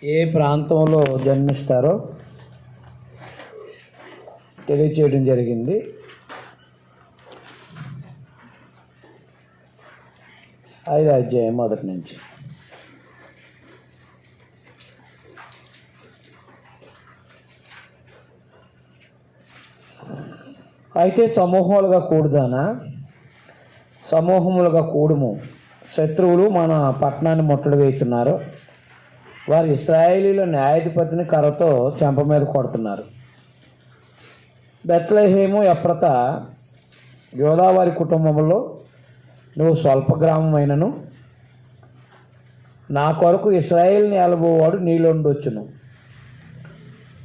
ఏ ప్రాంతంలో జన్మిస్తారో తెలియచేయడం జరిగింది. ఐదో అధ్యాయం మొదటి నుంచి. అయితే సమూహములుగా కూడుదానా, సమూహములుగా కూడుము. శత్రువులు మన పట్టణాన్ని ముట్టడి వేస్తున్నారు. వారు ఇశ్రాయేలీల న్యాయాధిపతిని కర్రతో చెంప మీద కొడుతున్నారు. బెత్లెహేము ఎఫ్రాతా, యోదావారి కుటుంబంలో నువ్వు స్వల్ప గ్రామమైనను నా కొరకు ఇశ్రాయేల్ని ఏలబోవాడు నీలోండి వచ్చును.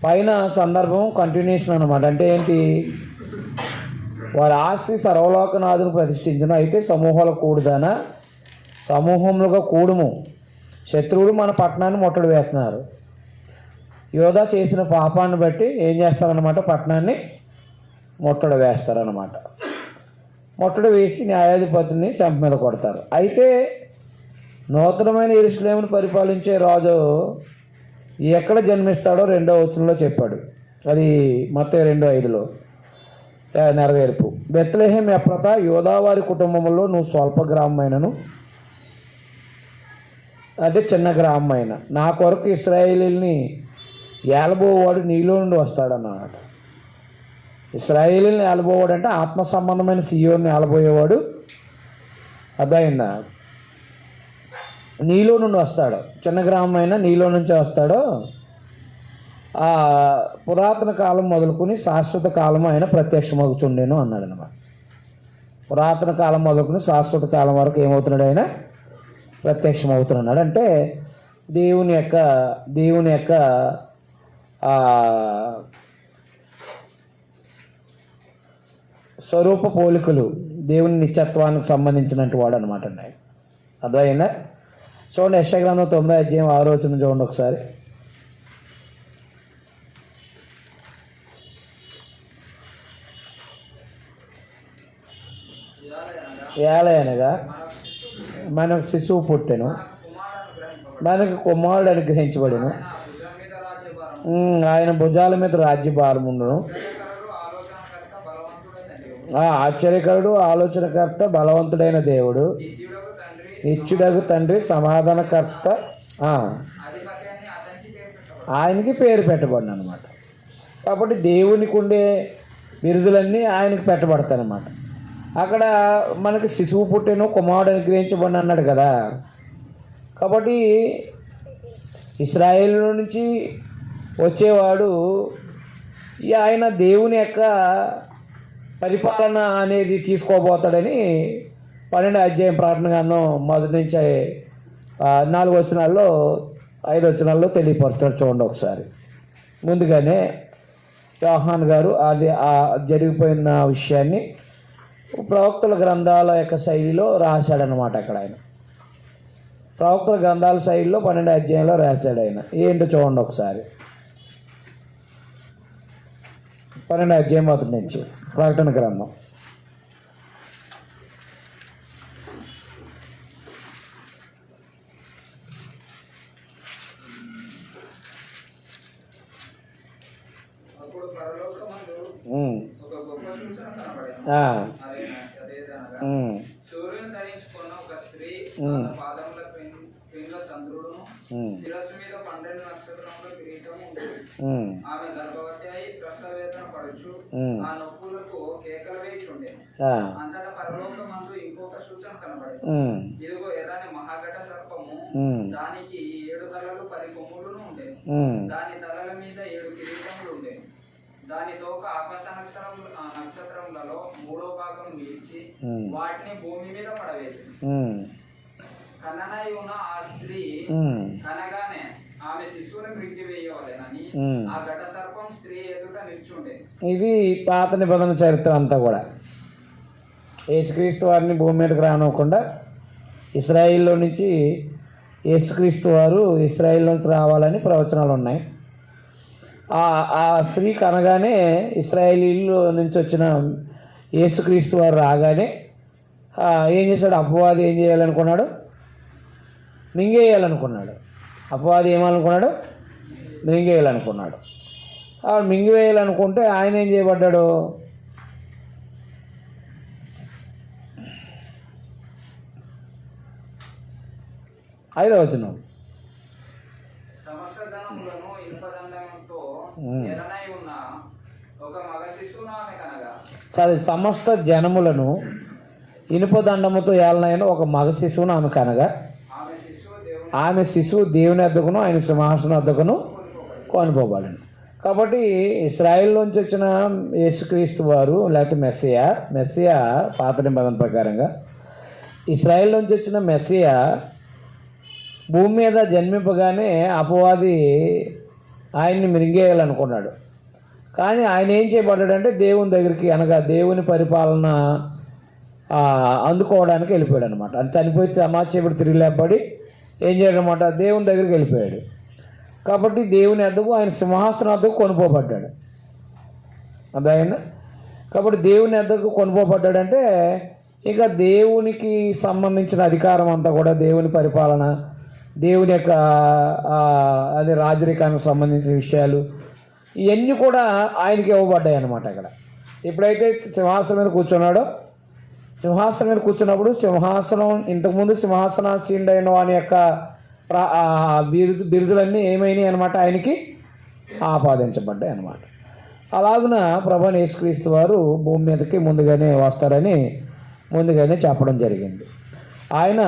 పైన సందర్భం కంటిన్యూషన్ అన్నమాట. అంటే ఏంటి? వారి ఆస్తి సర్వలోకనాథుని ప్రతిష్ఠించను. అయితే సమూహాలు కూడుదానా, సమూహములుగా కూడుము. శత్రువులు మన పట్టణాన్ని ముట్టడి వేస్తున్నారు. యోధా చేసిన పాపాన్ని బట్టి ఏం చేస్తారన్నమాట? పట్టణాన్ని ముట్టడి వేస్తారన్నమాట. ముట్టడి వేసి న్యాయాధిపతిని చెంప మీద కొడతారు. అయితే నూతనమైన యెరూషలేమును పరిపాలించే రాజు ఎక్కడ జన్మిస్తాడో 2వ వచనంలో చెప్పాడు. అది మత్తయి 2:5లో నెరవేర్పు. బెత్లెహేం ఎఫ్రాతా, యోదావారి కుటుంబంలో నువ్వు స్వల్ప గ్రామమైనను, అదే చిన్న గ్రామమైన నా కొరకు ఇశ్రాయేలీని ఏలబోవాడు నీలో నుండి వస్తాడన్నమాట. ఇశ్రాయేలీని ఏలబోవాడు అంటే ఆత్మ సంబంధమైన సీయోని ఏలబోయేవాడు. అదైందా? నీలో నుండి వస్తాడు. చిన్న గ్రామమైన నీలో నుంచి వస్తాడో. ఆ పురాతన కాలం మొదలుకొని శాశ్వత కాలం ఆయన ప్రత్యక్షమవుతుండేను అన్నాడు అన్నమాట. పురాతన కాలం మొదలుకొని శాశ్వత కాలం వరకు ఏమవుతున్నాడు? ఆయన ప్రత్యక్షమవుతున్నాడు. అంటే దేవుని యొక్క స్వరూప పోలికలు, దేవుని నిత్యత్వానికి సంబంధించినట్టు వాడు అనమాట అండి. అర్థమైందా? చూడండి, యెషయా గ్రంథం 9వ అధ్యాయం 6వ వచనం చూడండి ఒకసారి. ఏలయనగా మనకు శిశువు పుట్టెను, మనకు కుమారుడు అనుగ్రహించబడెను, ఆయన భుజాల మీద రాజ్యభారం ఉండును. ఆశ్చర్యకరుడు, ఆలోచనకర్త, బలవంతుడైన దేవుడు, నిత్యుడగు తండ్రి, సమాధానకర్త, ఆయనకి పేరు పెట్టబడిన అనమాట. కాబట్టి దేవునికి ఉండే బిరుదులన్నీ ఆయనకి పెట్టబడతాయి అన్నమాట. అక్కడ మనకి శిశువు పుట్టెను, కుమారుడు అనుగ్రహించబడిన అన్నాడు కదా. కాబట్టి ఇశ్రాయేలు నుంచి వచ్చేవాడు ఆయన దేవుని యొక్క పరిపాలన అనేది తీసుకోబోతాడని 12వ అధ్యాయం ప్రార్థన గ్రంథం మొదటి నుంచి 4 వచనాల్లో 5 వచనాల్లో తెలియపరుస్తాడు. చూడండి ఒకసారి. ముందుగానే యోహాన్ గారు అది జరిగిపోయిన విషయాన్ని ప్రవక్తల గ్రంథాల యొక్క శైలిలో రాశాడనమాట. అక్కడ ఆయన ప్రవక్తల గ్రంథాల శైలిలో 12వ అధ్యాయంలో రాశాడు. ఆయన ఏంటో చూడండి ఒకసారి. 12వ అధ్యాయం మొదటి నుంచి ప్రకటన గ్రంథం. సూర్యుని ధరించుకున్న ఒక స్త్రీ పాదముల క్రింద చంద్రుడును, శిరస్సు మీద 12 నక్షత్రముల కిరీటము ఉంటుంది. ఆమె గర్భవతి అయి ప్రసవవేదన పడుచు ఆ నొప్పులకు కేకలు వేయుచుండె. అంతటా పరలోకమందు ఇంకొక సూచన కనబడేది. ఇదిగో ఎర్రని మహాఘట సర్పము, దానికి 7 తలలు 10 కొమ్ములను ఉండేది. దాని తలల మీద 7 కిరీటములు ఉండేవి. దాని తోక ఆకాశ నక్షత్రములలో 3వ భాగం నిలిచి వాటిని భూమి మీద పడవేసింది. కన్ననై ఉన్న ఆ స్త్రీ కనగానే ఆమె శిశువుని మృతి వేయవలెనని ఆ ఘట సర్పం స్త్రీ ఎదుట నిల్చుండే. ఇది పాత నిబంధన చరిత్ర అంతా కూడా యేసుక్రీస్తు వారిని భూమి మీదకి రానివ్వకుండా ఇశ్రాయేల్లో నుంచి యేసుక్రీస్తు వారు ఇశ్రాయేల్ నుంచి రావాలని ప్రవచనాలు ఉన్నాయి. ఆ స్త్రీ కనగానే ఇశ్రాయేలీలో నుంచి వచ్చిన యేసుక్రీస్తు వారు రాగానే ఏం చేశాడు? అపవాది ఏం చేయాలనుకున్నాడు? మింగేయాలనుకున్నాడు. అపవాది ఏమనుకున్నాడు? మింగేయాలనుకున్నాడు. మింగివేయాలనుకుంటే ఆయన ఏం చేయబడ్డాడు? ఐదో వచనం, సమస్త జనములను ఇనుపదండంతో ఎర్రనై ఉన్న ఒక మగ శిశువును ఆమె కనగా. చదివి, సమస్త జనములను ఇనుపదండముతో ఏలనైన ఒక మగ శిశువును ఆమె కనగా, ఆమె శిశువు దేవుని వద్దకును ఆయన సింహాసనం వద్దకును కొనుకోబడింది. కాబట్టి ఇశ్రాయేల్లోంచి వచ్చిన యేసుక్రీస్తు వారు, లేకపోతే మెస్సియా పాత నిబంధన ప్రకారంగా ఇశ్రాయేల్లోంచి వచ్చిన మెస్సియా భూమి మీద జన్మింపగానే అపవాది ఆయన్ని మింగేయాలనుకున్నాడు. కానీ ఆయన ఏం చేయబడ్డాడంటే దేవుని దగ్గరికి, అనగా దేవుని పరిపాలన అందుకోవడానికి వెళ్ళిపోయాడు అనమాట. అది చనిపోయి సమాచేపుడు తిరిగి లేపబడి ఏం చేయడం అనమాట, దేవుని దగ్గరికి వెళ్ళిపోయాడు. కాబట్టి దేవుని వద్దకు, ఆయన సింహాసనం వద్దకు కొనుపోబడ్డాడు. అర్థమైందా? కాబట్టి దేవుని వద్దకు కొనుపోబడ్డాడంటే ఇక దేవునికి సంబంధించిన అధికారం అంతా కూడా, దేవుని పరిపాలన, దేవుని యొక్క అదే రాజరికానికి సంబంధించిన విషయాలు ఇవన్నీ కూడా ఆయనకి ఇవ్వబడ్డాయి అన్నమాట. ఇక్కడ ఎప్పుడైతే సింహాసనం మీద కూర్చున్నాడో, సింహాసనం మీద కూర్చున్నప్పుడు సింహాసనం, ఇంతకుముందు సింహాసనాసీనుడు అయిన వాని యొక్క బిరుదులన్నీ ఏమైనాయి అనమాట, ఆయనకి ఆపాదించబడ్డాయి అన్నమాట. అలాగున ప్రభువైన యేసుక్రీస్తు వారు భూమి మీదకి ముందుగానే వస్తారని ముందుగానే చెప్పడం జరిగింది. ఆయన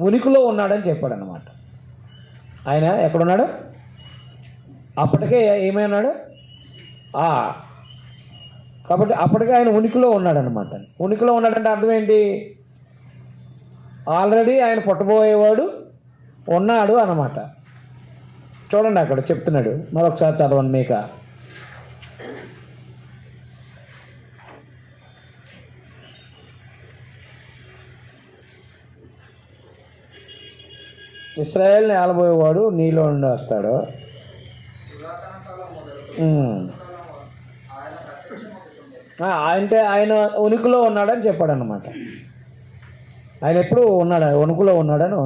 ఉనికిలో ఉన్నాడని చెప్పాడు అన్నమాట. ఆయన ఎక్కడున్నాడు? అప్పటికే ఏమైనాడు? కాబట్టి అప్పటికే ఆయన ఉనికిలో ఉన్నాడనమాట. ఉనికిలో ఉన్నాడంటే అర్థం ఏంటి? ఆల్రెడీ ఆయన పుట్టబోయేవాడు ఉన్నాడు అన్నమాట. చూడండి అక్కడ చెప్తున్నాడు, మరొకసారి చదవండి. మీక ఇశ్రాయేల్ని ఏలబోయేవాడు నీలో నుండి వస్తాడు. అంటే ఆయన ఉనికిలో ఉన్నాడని చెప్పాడు అన్నమాట. ఆయన ఎప్పుడు ఉన్నాడు? ఉనికిలో ఉన్నాడని.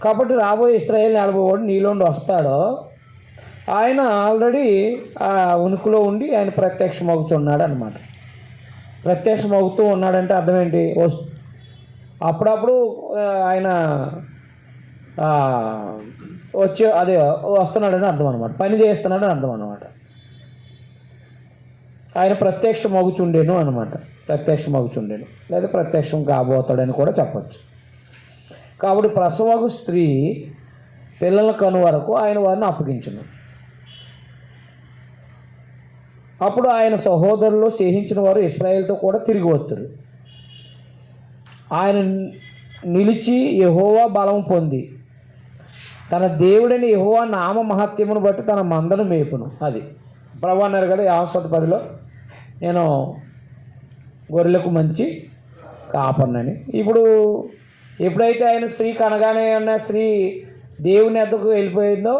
కాబట్టి రాబోయే ఇశ్రాయేల్ని ఏలబోయేవాడు నీలో నుండి వస్తాడో, ఆయన ఆల్రెడీ ఆ ఉనికిలో ఉండి ఆయన ప్రత్యక్షమవుతున్నాడు అనమాట. ప్రత్యక్షమవుతూ ఉన్నాడంటే అర్థం ఏంటి? అప్పుడప్పుడు ఆయన అదే వస్తున్నాడని అర్థం అనమాట. పని చేస్తున్నాడని అర్థం అనమాట. ఆయన ప్రత్యక్షం మగుచుండేను అనమాట. ప్రత్యక్షం మగుచుండేను లేదా ప్రత్యక్షం కాబోతాడని కూడా చెప్పచ్చు. కాబట్టి ప్రసవకు స్త్రీ పిల్లల కను వరకు ఆయన వారిని అప్పగించును. అప్పుడు ఆయన సహోదరులు సేహించిన వారు ఇశ్రాయేలుతో కూడా తిరిగి వస్తారు. ఆయన నిలిచి యెహోవా బలం పొంది తన దేవుడైన యెహోవా నామ మహత్యమును బట్టి తన మందను మేపును. అది ప్రభు అన్నారు కదా యావస్వత 10లో, నేను గొర్రెలకు మంచి కాపర్నని. ఇప్పుడు ఎప్పుడైతే ఆయన స్త్రీ కనగానే ఉన్న స్త్రీ దేవుని వద్దకు వెళ్ళిపోయిందో,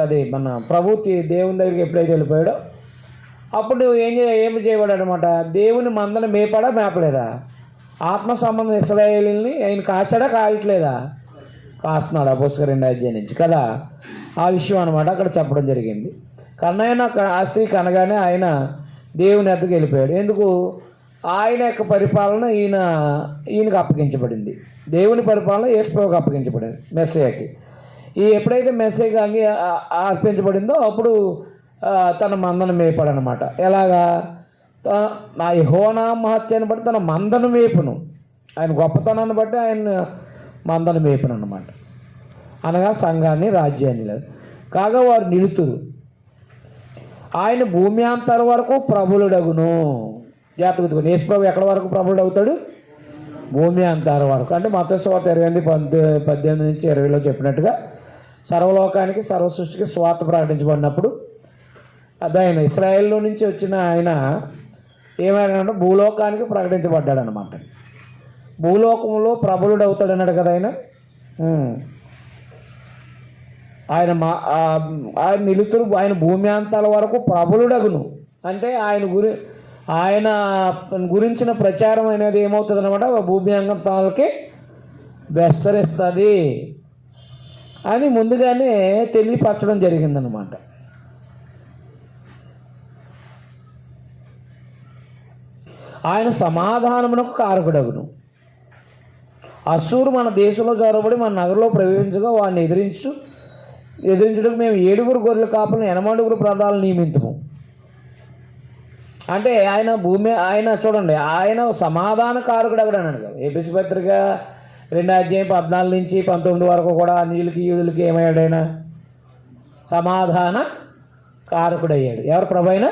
అది మన ప్రభు దేవుని దగ్గరికి ఎప్పుడైతే వెళ్ళిపోయాడో అప్పుడు ఏం చేయబడాడు అనమాట? దేవుని మందను మేపాడా మేపలేదా? ఆత్మ సంబంధం ఇశ్రాయేలుని ఆయన కాచాడా కాయట్లేదా? కాస్తున్నాడు. అపోస్తలుల 2వ అధ్యాయం నుంచి కదా ఆ విషయం అనమాట అక్కడ చెప్పడం జరిగింది. కన్నయ్య ఆ స్త్రీ కనగానే ఆయన దేవుని వద్దకు వెళ్ళిపోయాడు. ఎందుకు? ఆయన యొక్క పరిపాలన ఈయనకు అప్పగించబడింది. దేవుని పరిపాలన యేసుప్రభువుకు అప్పగించబడింది, మెస్సీయాకి. ఎప్పుడైతే మెస్సీయాకి అర్పించబడిందో అప్పుడు తన మందను మేపాడనమాట. ఎలాగా? నా యెహోవా మహత్యాన్ని బట్టి తన మందను మేపును. ఆయన గొప్పతనాన్ని బట్టి ఆయన మందను మేపును అన్నమాట. అనగా సంఘాన్ని, రాజ్యాన్ని లేదు కాగా వారు నిలుతురు. ఆయన భూమి అంతర వరకు ప్రభులుడగును. జాతకుతుకుని యేసుప్రభు ఎక్కడి వరకు ప్రభుడు అవుతాడు? భూమి అంతర వరకు. అంటే మత్తయి సువార్త 28:18 నుంచి 20లో చెప్పినట్టుగా సర్వలోకానికి, సర్వ సృష్టికి స్వార్థ ప్రకటించబడినప్పుడు అది ఆయన ఇశ్రాయేల్లో నుంచి వచ్చిన ఆయన ఏమైనా భూలోకానికి ప్రకటించబడ్డాడు అనమాట. భూలోకంలో ప్రభులుడు అవుతాడు అన్నాడు కదా ఆయన. ఆయన నిలుతురు. ఆయన భూమి అంతాల వరకు ప్రభులుడగును. అంటే ఆయన గురించిన ప్రచారం అనేది ఏమవుతుంది అనమాట? భూమి అంతాలకి విస్తరిస్తుంది అని ముందుగానే తెలియపరచడం జరిగిందనమాట. ఆయన సమాధానమునకు కారకుడగును. అశ్షూరు మన దేశంలో జరబడి మన నగరంలో ప్రవేశించగా వాడిని ఎదిరించుటకు మేము 7 గొర్రెల కాపులను 80 ప్రధాలను నియమించము. అంటే ఆయన చూడండి, ఆయన సమాధాన కారకుడు అన్నాడు కదా. ఎఫెసీ పత్రిక 2:14-19 వరకు కూడా అన్యులకి యూదులకి ఏమయ్యాడు? ఆయన సమాధాన కారకుడు అయ్యాడు. ఎవరు? ప్రభు అయిన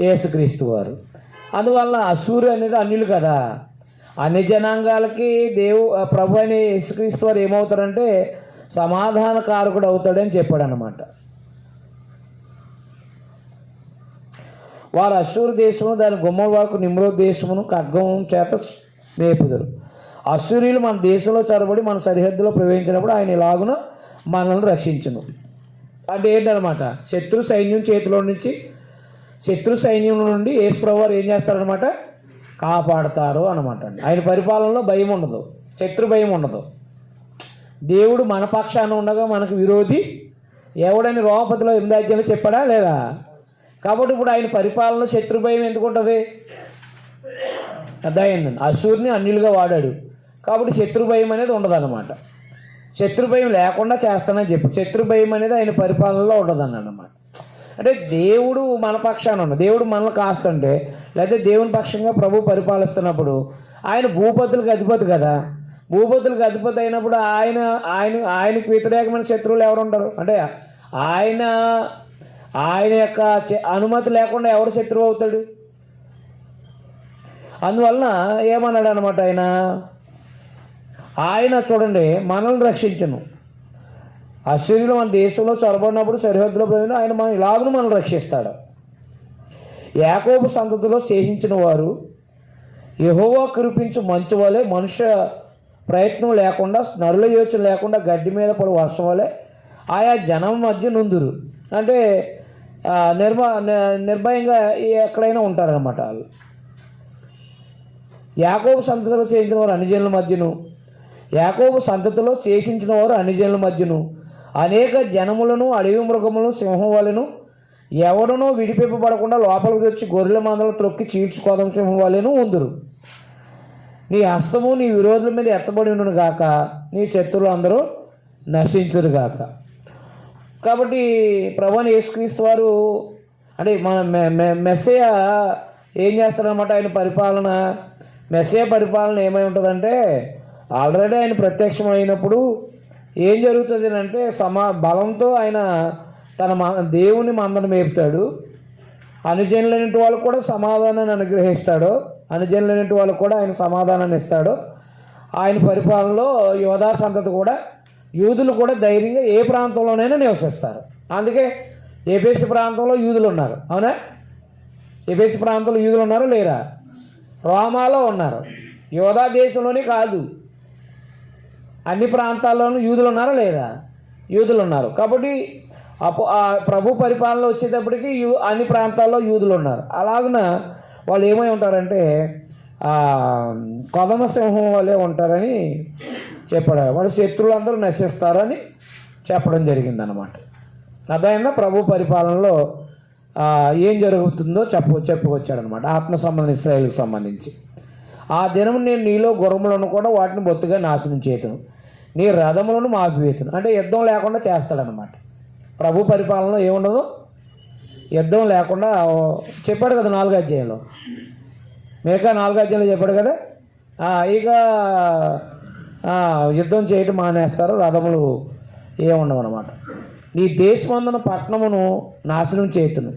యేసుక్రీస్తు వారు. అందువల్ల అశ్షూరు అనేది అన్యులు కదా. అన్ని జనాంగాలకి ప్రభు అయిన యేసుక్రీస్తు వారు ఏమవుతారంటే సమాధాన కారకుడు అవుతాడని చెప్పాడు అన్నమాట. వారు అశ్షూరు దేశమును దాని గుమ్మం వరకు నిమ్రోద్ దేశమును ఖడ్గం చేత మేపుదురు. అశ్షూరీయులు మన దేశంలో చొరబడి మన సరిహద్దులో ప్రవేశించినప్పుడు ఆయన ఇలాగున మనల్ని రక్షించును. అంటే ఏంటనమాట? శత్రు సైన్యం నుండి యేసు ప్రభువు వారు ఏం చేస్తారనమాట? కాపాడతారు అనమాట. ఆయన పరిపాలనలో భయం ఉండదు, శత్రు భయం ఉండదు. దేవుడు మన పక్షాన ఉండగా మనకు విరోధి ఎవడని రోమపతిలో 8 చెప్పాడా లేదా? కాబట్టి ఇప్పుడు ఆయన పరిపాలనలో శత్రు భయం ఎందుకు ఉంటుంది? అర్థమైందండి. అశ్షూరుని అన్యులుగా వాడాడు కాబట్టి శత్రు భయం అనేది ఉండదన్నమాట. శత్రు భయం లేకుండా చేస్తానని చెప్పి శత్రు భయం అనేది ఆయన పరిపాలనలో ఉండదన్నమాట. అంటే దేవుడు మన పక్షాన ఉన్న, దేవుడు మనల్ని కాస్తుంటే, లేకపోతే దేవుని పక్షంగా ప్రభు పరిపాలిస్తున్నప్పుడు ఆయన భూపతులకు అధిపతి కదా. భూపతులకు అధిపతి అయినప్పుడు ఆయనకు వ్యతిరేకమైన శత్రువులు ఎవరు ఉంటారు? అంటే ఆయన యొక్క అనుమతి లేకుండా ఎవరు శత్రువు అవుతాడు? అందువలన ఏమన్నాడు అనమాట? ఆయన చూడండి మనల్ని రక్షించను. అశ్షూరీయులు మన దేశంలో చొరబడినప్పుడు సరిహద్దులో పోయిన ఆయన ఇలాగను మనల్ని రక్షిస్తాడు. యాకోబు సంతతిలో శేషించిన వారు యెహోవా కురిపించు మంచు వలె, మనుష్య ప్రయత్నం లేకుండా, నరుల యోచన లేకుండా గడ్డి మీద పడు వర్షం వలె ఆయా జనం మధ్య నుందురు. అంటే నిర్భయంగా ఎక్కడైనా ఉంటారనమాట వాళ్ళు. యాకోబు సంతతిలో చేయించిన వారు అన్యజనుల మధ్యను, యాకోబు సంతతిలో శేషించిన వారు అన్యజనుల మధ్యను అనేక జనములను, అడవి మృగములను, సింహం వలెను ఎవడనో విడిపింపబడకుండా లోపలికి వచ్చి గొర్రెల మందలు త్రొక్కి చీడ్చుకోదం సింహం వలెను ఉందురు. నీ హస్తము నీ విరోధుల మీద ఎత్తబడి ఉండును గాక, నీ శత్రువులు అందరూ నశించురు గాక. కాబట్టి ప్రభువైన యేసుక్రీస్తు వారు అంటే మన మెస్సయ ఏం చేస్తారనమాట? ఆయన పరిపాలన, మెస్సయ పరిపాలన ఏమై ఉంటుందంటే, ఆల్రెడీ ఆయన ప్రత్యక్షమైనప్పుడు ఏం జరుగుతుంది అంటే బలంతో ఆయన తన దేవుని మందను మేపుతాడు. అనుజనులైనటువంటి వాళ్ళకు కూడా సమాధానాన్ని అనుగ్రహిస్తాడు. అనుజనులైనటువంటి వాళ్ళకు కూడా ఆయన సమాధానాన్ని ఇస్తాడు. ఆయన పరిపాలనలో యోధా సంతతి కూడా, యూదులు కూడా ధైర్యంగా ఏ ప్రాంతంలోనైనా నివసిస్తారు. అందుకే ఎఫెసు ప్రాంతంలో యూదులు ఉన్నారు. అవునా? ఎఫెసు ప్రాంతంలో యూదులు ఉన్నారా లేరా? రోమాలో ఉన్నారు. యోధా దేశంలోనే కాదు, అన్ని ప్రాంతాల్లోనూ యూదులు ఉన్నారా లేదా? యూదులు ఉన్నారు. కాబట్టి ప్రభు పరిపాలనలో వచ్చేటప్పటికి అన్ని ప్రాంతాల్లో యూదులు ఉన్నారు. అలాగున వాళ్ళు ఏమై ఉంటారంటే కొదమ సింహం వల్లే ఉంటారని చెప్పాడు. వాళ్ళు శత్రువులందరూ నశిస్తారని చెప్పడం జరిగిందనమాట. అదైనా ప్రభు పరిపాలనలో ఏం జరుగుతుందో చెప్పుకొచ్చాడనమాట. ఆత్మ సంబంధం ఇశ్రాయేలుకి సంబంధించి. ఆ దినం నేను నీలో గుర్రములను కూడా వాటిని బొత్తుగా నాశనం చేయతును, నీ రథములను మాపివేతును. అంటే యుద్ధం లేకుండా చేస్తాడనమాట. ప్రభు పరిపాలనలో ఏముండదు, యుద్ధం లేకుండా చెప్పాడు కదా 4వ అధ్యాయంలో. మేకా 4వ అధ్యాయంలో చెప్పాడు కదా. ఇక యుద్ధం చేయటం మానేస్తారు, రథములు ఏముండవు అనమాట. నీ దేశమందున పట్టణమును నాశనం చేతును,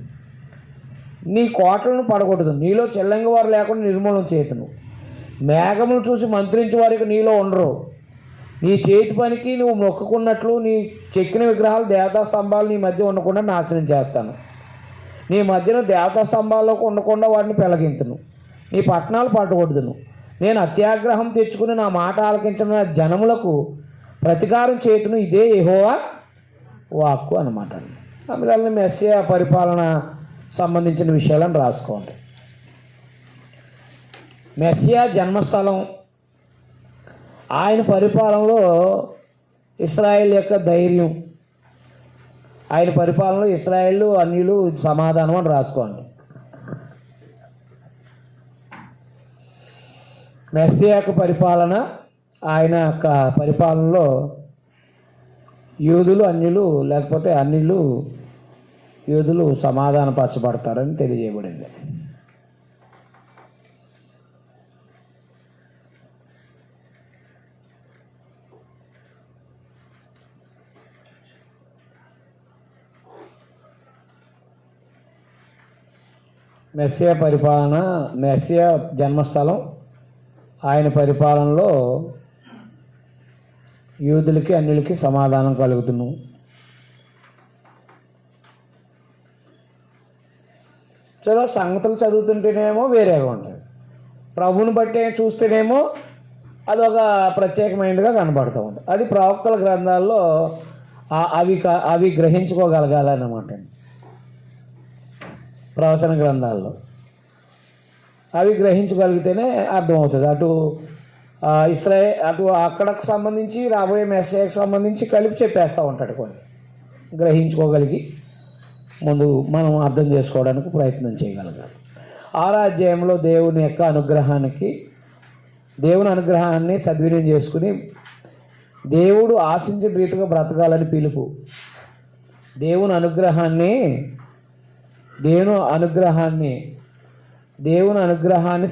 నీ కోటలను పడగొట్టును, నీలో చెల్లంగి వారు లేకుండా నిర్మూలన చేతును. మేఘములు చూసి మంత్రించే వారికి నీలో ఉండరు. నీ చేతి పనికి నువ్వు మొక్కుకున్నట్లు నీ చెక్కిన విగ్రహాలు, దేవతా స్తంభాలు నీ మధ్య ఉండకుండా నాశనం చేస్తాను. నీ మధ్యన దేవతా స్తంభాల్లోకి ఉండకుండా వాటిని పెళ్ళగింతును, నీ పట్టణాలు పట్టుకొడుదును. నేను అత్యాగ్రహం తెచ్చుకుని నా మాట ఆలకించిన జనములకు ప్రతీకారం చేతును, ఇదే యెహోవా వాక్కు అన్నమాట. అందువల్ల మెస్సియా పరిపాలన సంబంధించిన విషయాలను రాసుకోండి. మెస్సియా జన్మస్థలం, ఆయన పరిపాలనలో ఇశ్రాయేల్ యొక్క ధైర్యం, ఆయన పరిపాలనలో ఇశ్రాయేలు అన్యులు సమాధానం అని రాసుకోండి. మెస్సియా యొక్క పరిపాలన, ఆయన యొక్క పరిపాలనలో యూదులు అన్యులు లేకపోతే అన్యులు యూదులు సమాధానపరచబడతారని తెలియజేయబడింది. మెస్సియా పరిపాలన, మెస్సియా జన్మస్థలం, ఆయన పరిపాలనలో యూదులకి అన్యులకి సమాధానం కలుగుతున్నాం. చలో సంగతులు చదువుతుంటేనేమో వేరేగా ఉంటుంది, ప్రభువుని బట్టి చూస్తేనేమో అదొక ప్రత్యేకమైనదిగా కనబడుతూ ఉంటుంది. అది ప్రవక్తల గ్రంథాల్లో అవి గ్రహించుకోగలగాలన్నమాట. ప్రవచన గ్రంథాల్లో అవి గ్రహించగలిగితేనే అర్థమవుతుంది. అటు అటు అక్కడకు సంబంధించి రాబోయే మెస్సేజ్కి సంబంధించి కలిపి చెప్పేస్తూ ఉంటాడు. కొన్ని గ్రహించుకోగలిగి ముందు మనం అర్థం చేసుకోవడానికి ప్రయత్నం చేయగలగాలి. 6వ అధ్యాయంలో దేవుని అనుగ్రహాన్ని సద్వినియోగం చేసుకుని దేవుడు ఆశించిన రీతిగా బ్రతకాలని పిలుపు. దేవుని అనుగ్రహాన్ని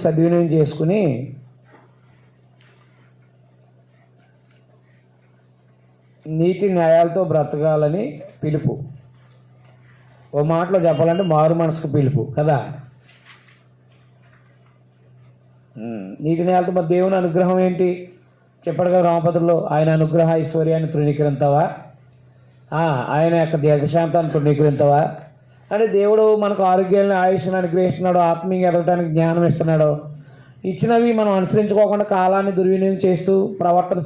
సద్వినియోగం చేసుకుని నీతి న్యాయాలతో బ్రతకాలని పిలుపు. ఓ మాటలో చెప్పాలంటే మారు మనసుకు పిలుపు కదా. నీతి న్యాయాలతో మరి దేవుని అనుగ్రహం ఏంటి చెప్పాడు కదా రామపత్రలో. ఆయన అనుగ్రహ ఐశ్వర్యాన్ని తృణీకరింతావా, ఆయన యొక్క దీర్ఘశాంతాన్ని తృణీకరింతావా అంటే దేవుడు మనకు ఆరోగ్యాన్ని ఆయుష్ని అనుగ్రహిస్తున్నాడు, ఆత్మీయంగా ఎదగడానికి జ్ఞానం ఇస్తున్నాడు. ఇచ్చినవి మనం అనుసరించుకోకుండా కాలాన్ని దుర్వినియోగం చేస్తూ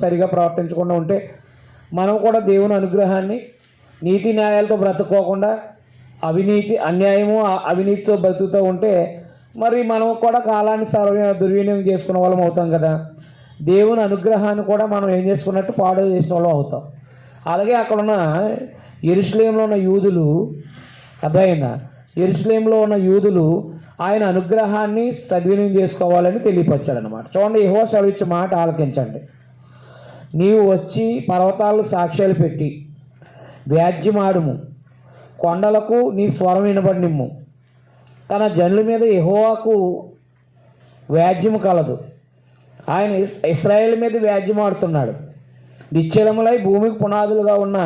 సరిగా ప్రవర్తించకుండా ఉంటే మనం కూడా దేవుని అనుగ్రహాన్ని నీతి న్యాయాలతో బ్రతుక్కోకుండా అవినీతితో బ్రతుకుతూ ఉంటే మరి మనం కూడా కాలాన్ని దుర్వినియోగం చేసుకున్న వాళ్ళం అవుతాం కదా. దేవుని అనుగ్రహాన్ని కూడా మనం ఏం చేసుకున్నట్టు పాడు చేసిన వాళ్ళం అవుతాం. అలాగే అక్కడున్న యెరూషలేములో ఉన్న యూదులు, అర్థమైందా, యెరూషలేములో ఉన్న యూదులు ఆయన అనుగ్రహాన్ని సద్వినియోగం చేసుకోవాలని తెలియపరిచాడనమాట. చూడండి, యెహోవా సెలవిచ్చే మాట ఆలకించండి. నీవు వచ్చి పర్వతాలకు సాక్ష్యాలు పెట్టి వ్యాజ్యమాడుము, కొండలకు నీ స్వరం వినబడి నిమ్ము. తన జనుల మీద యెహోవాకు వ్యాజ్యము కలదు, ఆయన ఇశ్రాయేల్ మీద వ్యాజ్యమాడుతున్నాడు. నిశ్చలములై భూమికి పునాదులుగా ఉన్న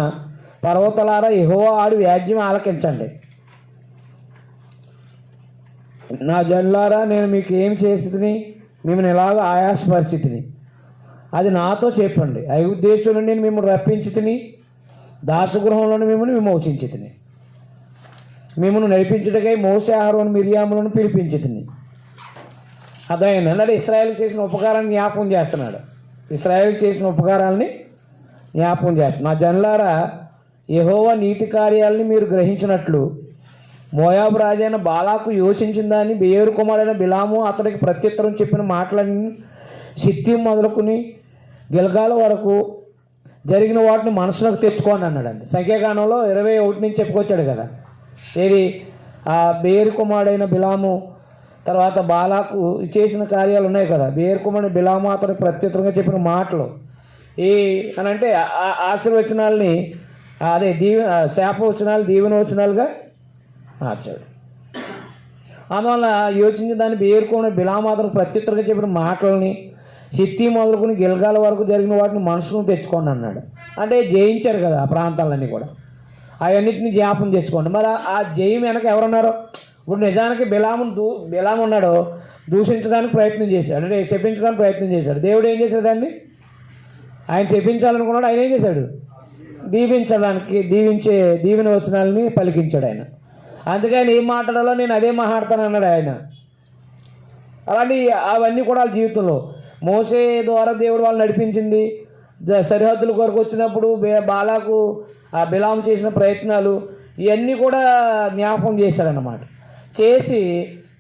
పర్వతాలారా యెహోవా ఆడి వ్యాజ్యం ఆలకించండి. నా జనులారా, నేను మీకు ఏం చేసి మిమ్మల్ని ఎలాగ ఆయాసపరిచితిని అది నాతో చెప్పండి. ఐగుప్తు దేశం నుండి నేను మిమ్మల్ని రప్పించి తిని, దాసగృహంలోని మిమ్మల్ని విమోచించి తిని, మిమ్మల్ని నడిపించుటకై మోసే అహరోను మిర్యాములను పిలిపించి తిని. అర్థమైంది అన్నాడు. ఇశ్రాయేల్కి చేసిన ఉపకారాన్ని జ్ఞాపకం చేస్తున్నాడు. ఇశ్రాయేల్కి చేసిన ఉపకారాలని జ్ఞాపకం చేస్తున్నాడు. నా జనులారా, యెహోవా నీతి కార్యాలని మీరు గ్రహించినట్లు మోయాబు రాజైన బాలాకు యోచించిన దాన్ని బెయోరు కుమారుడైన బిలాము అతడికి ప్రత్యుత్తరం చెప్పిన మాటలన్నీ సిత్తిం మొదలుకుని గిల్గాల వరకు జరిగిన వాటిని మనసులోకి తెచ్చుకోండి అన్నాడండి. సంఖ్యాకాండంలో 21 నుంచి చెప్పుకొచ్చాడు కదా. ఏది ఆ బెయోరు కుమారుడైన బిలాము తర్వాత బాలాకు చేసిన కార్యాలు ఉన్నాయి కదా. బెయోరు కుమారుడు బిలాము అతడికి ప్రత్యుత్తరంగా చెప్పిన మాటలు అని అంటే ఆశీర్వచనాలని అదే శాపవచనాలు దీవెనవచనాలుగా మార్చాడు. అందువల్ల యోచించిన దాన్ని బెయోరు బిలాము అతనికి ప్రత్యుత్తరంగా చెప్పిన మాటలని సిత్తి మొదలుకుని గిల్గాల వరకు జరిగిన వాటిని మనసును తెచ్చుకోండి అన్నాడు. అంటే జయించారు కదా ఆ ప్రాంతాలన్నీ కూడా, అవన్నిటిని జ్ఞాపం తెచ్చుకోండి. మరి ఆ జయం వెనక ఎవరున్నారో, ఇప్పుడు నిజానికి బిలాము ఉన్నాడో దూషించడానికి ప్రయత్నం చేశాడు, అంటే శపించడానికి ప్రయత్నం చేశాడు. దేవుడు ఏం చేశాడు? దాన్ని ఆయన శపించాలనుకున్నాడు, ఆయన ఏం చేశాడు? దీవెన వచనాలని పలికించాడు ఆయన. అందుకే ఆయన ఏం మాట్లాడాలో నేను అదే మాట్లాడతాను అన్నాడు ఆయన. అలాంటి అవన్నీ కూడా వాళ్ళ జీవితంలో మోసే ద్వారా దేవుడు వాళ్ళు నడిపించింది. సరిహద్దుల కొరకు వచ్చినప్పుడు బాలాకు బిలాము చేసిన ప్రయత్నాలు ఇవన్నీ కూడా జ్ఞాపకం చేశాడన్నమాట. చేసి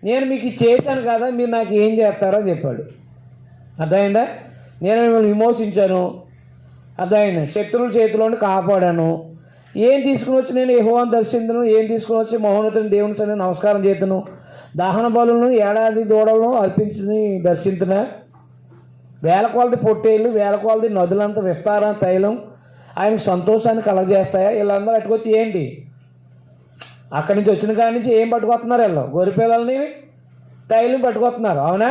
నేను మీకు చేశాను కదా, మీరు నాకు ఏం చేస్తారో చెప్పాడు. అర్థమైందా? నేను మిమ్మల్ని విమోచించాను, అర్థమైంది, శత్రువుల చేతిలోని కాపాడాను. ఏం తీసుకుని వచ్చి నేను యెహోవాను దర్శించును, ఏం తీసుకుని వచ్చి మహోన్నతుని దేవుని సన్నిధిలో నమస్కారం చేతును, దహన బలులను ఏడాది దూడలను అర్పించుని దర్శించున, వేల కొలది పొట్టేళ్ళు, వేల కొలది నదులంత విస్తార తైలం ఆయనకు సంతోషాన్ని కలగజేస్తాయా? వీళ్ళందరూ అట్టుకొచ్చి ఏంటి అక్కడి నుంచి వచ్చిన కాడి నుంచి ఏం పట్టుకొస్తున్నారు? వీళ్ళు గొర్రెపిల్లల్ని తైలం పట్టుకొస్తున్నారు, అవునా?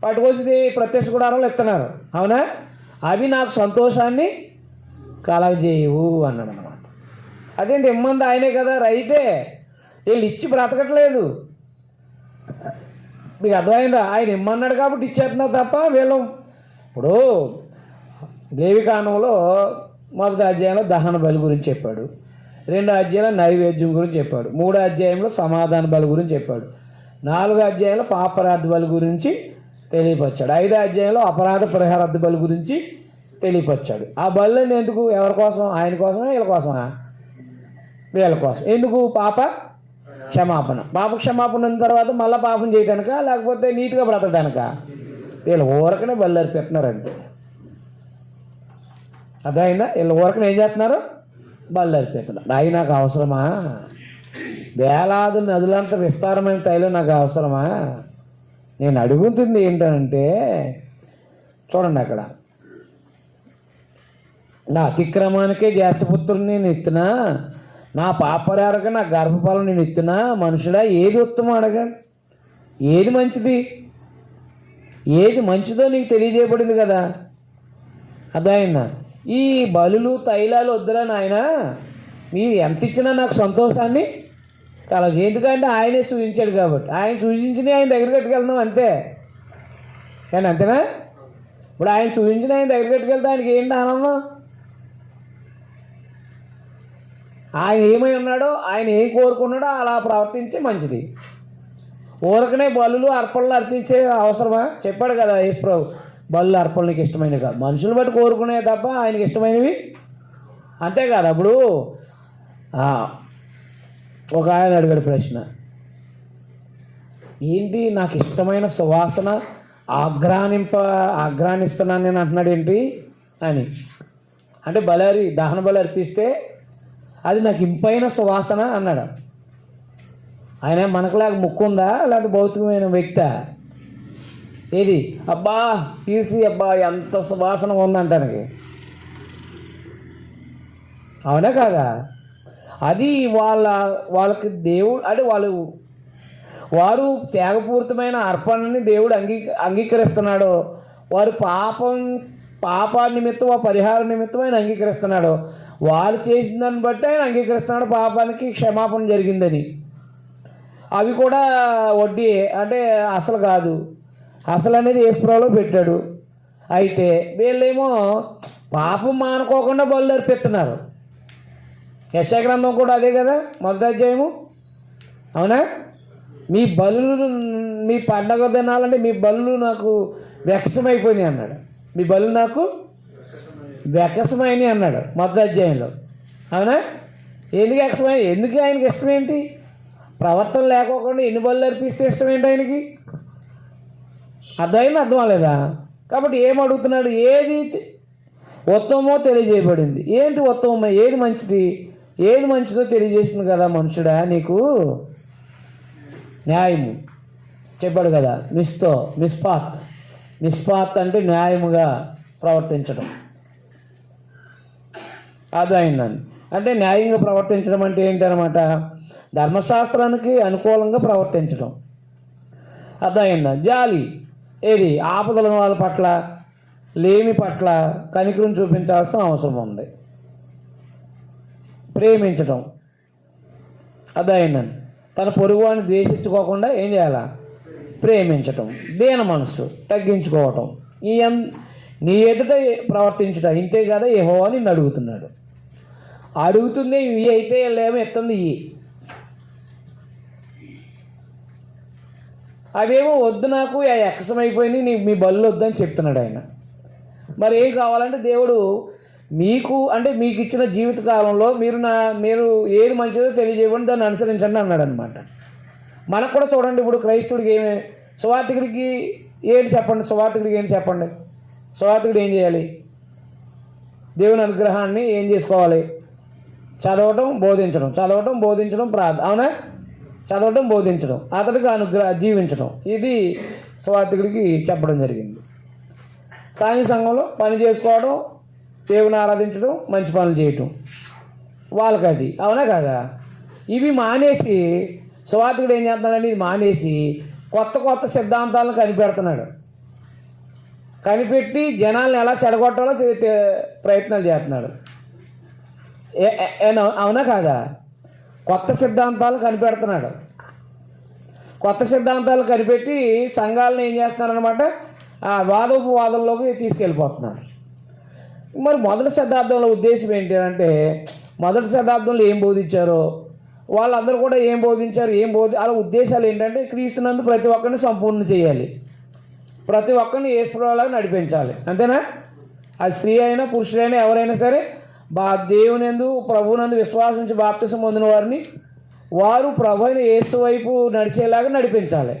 పట్టుకొచ్చి ప్రత్యక్ష గుడారంలో ఇస్తున్నారు, అవునా? అవి నాకు సంతోషాన్ని కలగజేయవు అన్నాడు అన్నమాట. అదేంటి ఇమ్మంది ఆయనే కదా, రైతే, వీళ్ళు ఇచ్చి బ్రతకట్లేదు. మీకు అర్థమైందా? ఆయన ఇమ్మన్నాడు కాబట్టి ఇచ్చేస్తున్నారు తప్ప వీళ్ళు. ఇప్పుడు దేవికాండంలో మొదటి అధ్యాయంలో దహన బలి గురించి చెప్పాడు, 2వ అధ్యాయంలో నైవేద్యం గురించి చెప్పాడు, 3వ అధ్యాయంలో సమాధాన బలి గురించి చెప్పాడు, 4వ అధ్యాయంలో పాపరాధ బలి గురించి తెలియపరిచాడు, 5వ అధ్యాయంలో అపరాధ పరిహారార్థ బలి గురించి తెలియపరిచాడు. ఆ బలుని ఎందుకు? ఎవరి కోసం? ఆయన కోసమా వీళ్ళ కోసమా? వీళ్ళ కోసం. ఎందుకు? పాప క్షమాపణ. పాప క్షమాపణ ఉన్న తర్వాత మళ్ళీ పాపం చేయడానిక, లేకపోతే నీట్గా బ్రతకడానిక? వీళ్ళు ఊరకనే బలి అర్పిస్తున్నారు అంతే. అర్థమైందా? వీళ్ళు ఊరకనే ఏం చేస్తున్నారు? బలి అర్పిస్తున్నారు. అవి నాకు అవసరమా? వేలాది నదులంత విస్తారమైన తైలం నాకు అవసరమా? నేను అడుగుతుంది ఏంటంటే, చూడండి అక్కడ, నా అతిక్రమానికే జ్యేష్ఠపుత్రుని నేను ఎత్తునా, నా పాపరారక నా గర్భఫలం నేను ఎత్తునా, మనుషుడా ఏది ఉత్తమం అడగండి, ఏది మంచిది, ఏది మంచిదో నీకు తెలియజేయబడింది కదా. అర్థమైందా? ఈ బలులు తైలాలు వద్దురా నాయన, మీరు ఎంత ఇచ్చినా నాకు సంతోషాన్ని కలదు. ఎందుకంటే ఆయనే సూచించాడు కాబట్టి, ఆయన సూచించిన ఆయన దగ్గర కట్టుకెళ్తున్నాం అంతే. కానీ అంతేనా? ఇప్పుడు ఆయన సూచించిన ఆయన దగ్గర కట్టుకెళ్తే ఆయనకి ఏంటి ఆనందం? ఆయన ఏమై ఉన్నాడో, ఆయన ఏం కోరుకున్నాడో అలా ప్రవర్తించి మంచిది. ఊరకనే బలులు అర్పణలు అర్పించే అవసరమా? చెప్పాడు కదా యేసుప్రభు, బలు అర్పణలకు ఇష్టమైనవి కాదు, మనుషులు బట్టి కోరుకునే తప్ప ఆయనకి ఇష్టమైనవి అంతే కాదు. అప్పుడు ఒక ఆయన అడిగాడు ప్రశ్న, ఏంటి నాకు ఇష్టమైన సువాసన ఆఘ్రానిస్తున్నాను నేను అంటున్నాడు ఏంటి అని. అంటే దహన బలి అర్పిస్తే అది నాకు ఇంపైన సువాసన అన్నాడు. ఆయన మనకులాగా ముక్కు ఉందా, లేకపోతే భౌతికమైన వ్యక్తా? ఏది? అబ్బా తీసి అబ్బా ఎంత సువాసన ఉందంటానికి, అవునా కాదా? అది వాళ్ళకి దేవుడు అంటే వారు త్యాగపూరితమైన అర్పణని దేవుడు అంగీకరిస్తున్నాడు. వారు పాప నిమిత్తం, ఆ పరిహార నిమిత్తం ఆయన అంగీకరిస్తున్నాడు. వారు చేసిన దాన్ని బట్టి ఆయన అంగీకరిస్తున్నాడు పాపానికి క్షమాపణ జరిగిందని. అవి కూడా వడ్డీ అంటే అసలు కాదు, అసలు అనేది యేసుప్రభులో పెట్టాడు. అయితే వీళ్ళేమో పాపం మానుకోకుండా బలు అర్పిస్తున్నారు. యెషయా గ్రంథం కూడా అదే కదా, మొదటి అధ్యాయము, అవునా? మీ బలులు, మీ పండగ దినాలంటే మీ బలులు నాకు వ్యక్సమైపోయినాయి అన్నాడు. మీ బలు నాకు వ్యకసమైనవి అన్నాడు మొదటి అధ్యాయంలో, అవునా? ఎందుకు వ్యక్సమైన? ఎందుకు ఆయనకి ఇష్టం ఏంటి? ప్రవర్తన లేకోకుండా ఎన్ని బలు అర్పిస్తే ఇష్టం ఏంటి ఆయనకి? అర్థమైంది? అర్థం అవ్వలేదా? కాబట్టి ఏం అడుగుతున్నాడు? ఏది ఉత్తమమో తెలియజేయబడింది. ఏంటి ఉత్తమమో, ఏది మంచిది, ఏది మంచిదో తెలియజేసింది కదా మనుషుడా నీకు. న్యాయము చెప్పాడు కదా, నిష్పాత్ అంటే న్యాయముగా ప్రవర్తించడం. అర్థమైందండి. అంటే న్యాయంగా ప్రవర్తించడం అంటే ఏంటనమాట? ధర్మశాస్త్రానికి అనుకూలంగా ప్రవర్తించడం. అర్థమైందా? జాలి, ఏది ఆపదల వాళ్ళ పట్ల, లేమి పట్ల కనికరం చూపించాల్సిన అవసరం ఉంది. ప్రేమించడం, అర్థమైందండి. తన పొరుగువాడిని ద్వేషించుకోకుండా ఏం చేయాలా? ప్రేమించటం. దీన మనస్సు, తగ్గించుకోవటం. నీ ఎదుట ప్రవర్తించుట ఇంతే కదా యెహోవా నిన్ను అడుగుతున్నాడు. అడుగుతుంది ఇవి అయితే వీళ్ళేమో ఎత్తుంది ఇవి, అవేమో వద్దు నాకు ఎక్కసమైపోయినాయి, మీ బళ్ళు వద్దని చెప్తున్నాడు ఆయన. మరి ఏం కావాలంటే దేవుడు మీకు అంటే మీకు ఇచ్చిన జీవితకాలంలో మీరు ఏది మంచిదో తెలియజేయకుండా దాన్ని అనుసరించండి అన్నాడు అనమాట. మనకు కూడా చూడండి, ఇప్పుడు క్రైస్తవుడికి సువార్థికుడికి ఏంటి చెప్పండి? సువార్థికుడికి ఏంటి చెప్పండి? సువార్థికుడు ఏం చేయాలి? దేవుని అనుగ్రహాన్ని ఏం చేసుకోవాలి? చదవటం, బోధించడం, చదవటం, బోధించడం, అవునా? చదవటం, బోధించడం, అతడికి జీవించడం. ఇది సువార్థికుడికి చెప్పడం జరిగింది. సాంఘిక సంఘంలో పని చేసుకోవడం, దేవుని ఆరాధించడం, మంచి పనులు చేయటం వాళ్ళకి అది, అవునా కదా? ఇవి మానేసి సువార్థికుడు ఏం చేస్తున్నాడంటే ఇది మానేసి కొత్త కొత్త సిద్ధాంతాలను కనిపెడుతున్నాడు. కనిపెట్టి జనాలను ఎలా చెడగొట్టాలో ప్రయత్నాలు చేస్తున్నాడు. అవునా కాదా? కొత్త సిద్ధాంతాలు కనిపెడుతున్నాడు. కొత్త సిద్ధాంతాలు కనిపెట్టి సంఘాలను ఏం చేస్తున్నారనమాట, ఆ వాదోపవాదంలోకి తీసుకెళ్ళిపోతున్నారు. మరి మొదటి శతాబ్దంలో ఉద్దేశం ఏంటి అంటే, మొదటి శతాబ్దంలో ఏం బోధించారో వాళ్ళందరూ కూడా ఏం బోధించారు, వాళ్ళ ఉద్దేశాలు ఏంటంటే క్రీస్తునందు ప్రతి ఒక్కరిని సంపూర్ణ చేయాలి, ప్రతి ఒక్కరిని యేసుప్రభువులాగా నడిపించాలి. అంతేనా? అది స్త్రీ అయినా పురుషుడైనా ఎవరైనా సరే దేవునియందు ప్రభువునందు విశ్వాసించి బాప్తిసం పొందిన వారిని వారు ప్రభు అయిన యేసు వైపు నడిచేలాగా నడిపించాలి.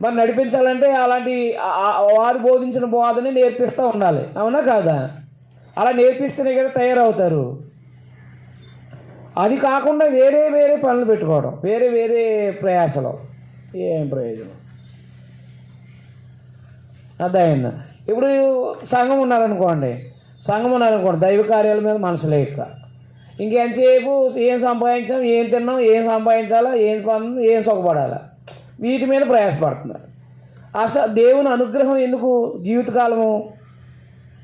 మరి నడిపించాలంటే అలాంటి వారు బోధించిన బోధని నేర్పిస్తూ ఉండాలి, అవునా కాదా? అలా నేర్పిస్తేనే కదా తయారవుతారు. అది కాకుండా వేరే వేరే పనులు పెట్టుకోవడం, వేరే వేరే ప్రయాసలు, ఏం ప్రయోజనం? అర్థమైందా? ఇప్పుడు సంఘం ఉన్నారనుకోండి, దైవ కార్యాల మీద మనసు లేక ఇంకెంతసేపు ఏం సంపాదించాం, ఏం తిన్నాం, ఏం సంపాదించాలా, ఏం సుఖపడాలా, వీటి మీద ప్రయాసపడుతున్నారు. అసలు దేవుని అనుగ్రహం ఎందుకు జీవితకాలము?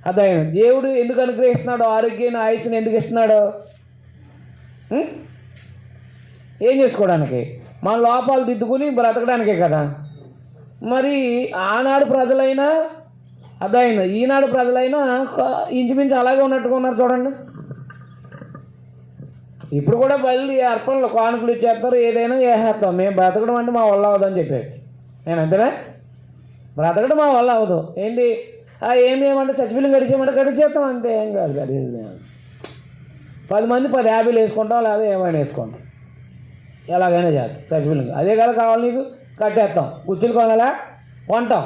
అర్థమైంది. దేవుడు ఎందుకు అనుగ్రహిస్తున్నాడు? ఆరోగ్యాన్ని, ఆయుష్ని ఎందుకు ఇస్తున్నాడు? ఏం చేసుకోవడానికి? మన లోపాలు దిద్దుకుని బ్రతకడానికే కదా. మరి ఆనాడు ప్రజలైనా అర్థమైంది, ఈనాడు ప్రజలైనా ఇంచుమించు అలాగే ఉన్నట్టుగా ఉన్నారు చూడండి. ఇప్పుడు కూడా బయలు అర్పణలు కానుకలు ఇచ్చేస్తారు, ఏదైనా వేసేస్తాం. మేము బ్రతకడం అంటే మా వల్ల అవ్వదని చెప్పేసి నేను అంతేనా? బ్రతకడం మా వల్ల అవ్వదు. ఏంటి ఏమేమంటే చచ్చిపిల్లి గడిచేస్తాం అంతే, ఏం కాదు. గడిచేది 10 మంది 10 యాభీలు వేసుకుంటాం, లేదా ఏమైనా వేసుకుంటాం, ఎలాగైనా చేస్తాం చచ్చిపిల్లి. అదే కదా కావాలి నీకు, కట్టేస్తాం. కుర్చీలు కొనాలా, కొంటాం.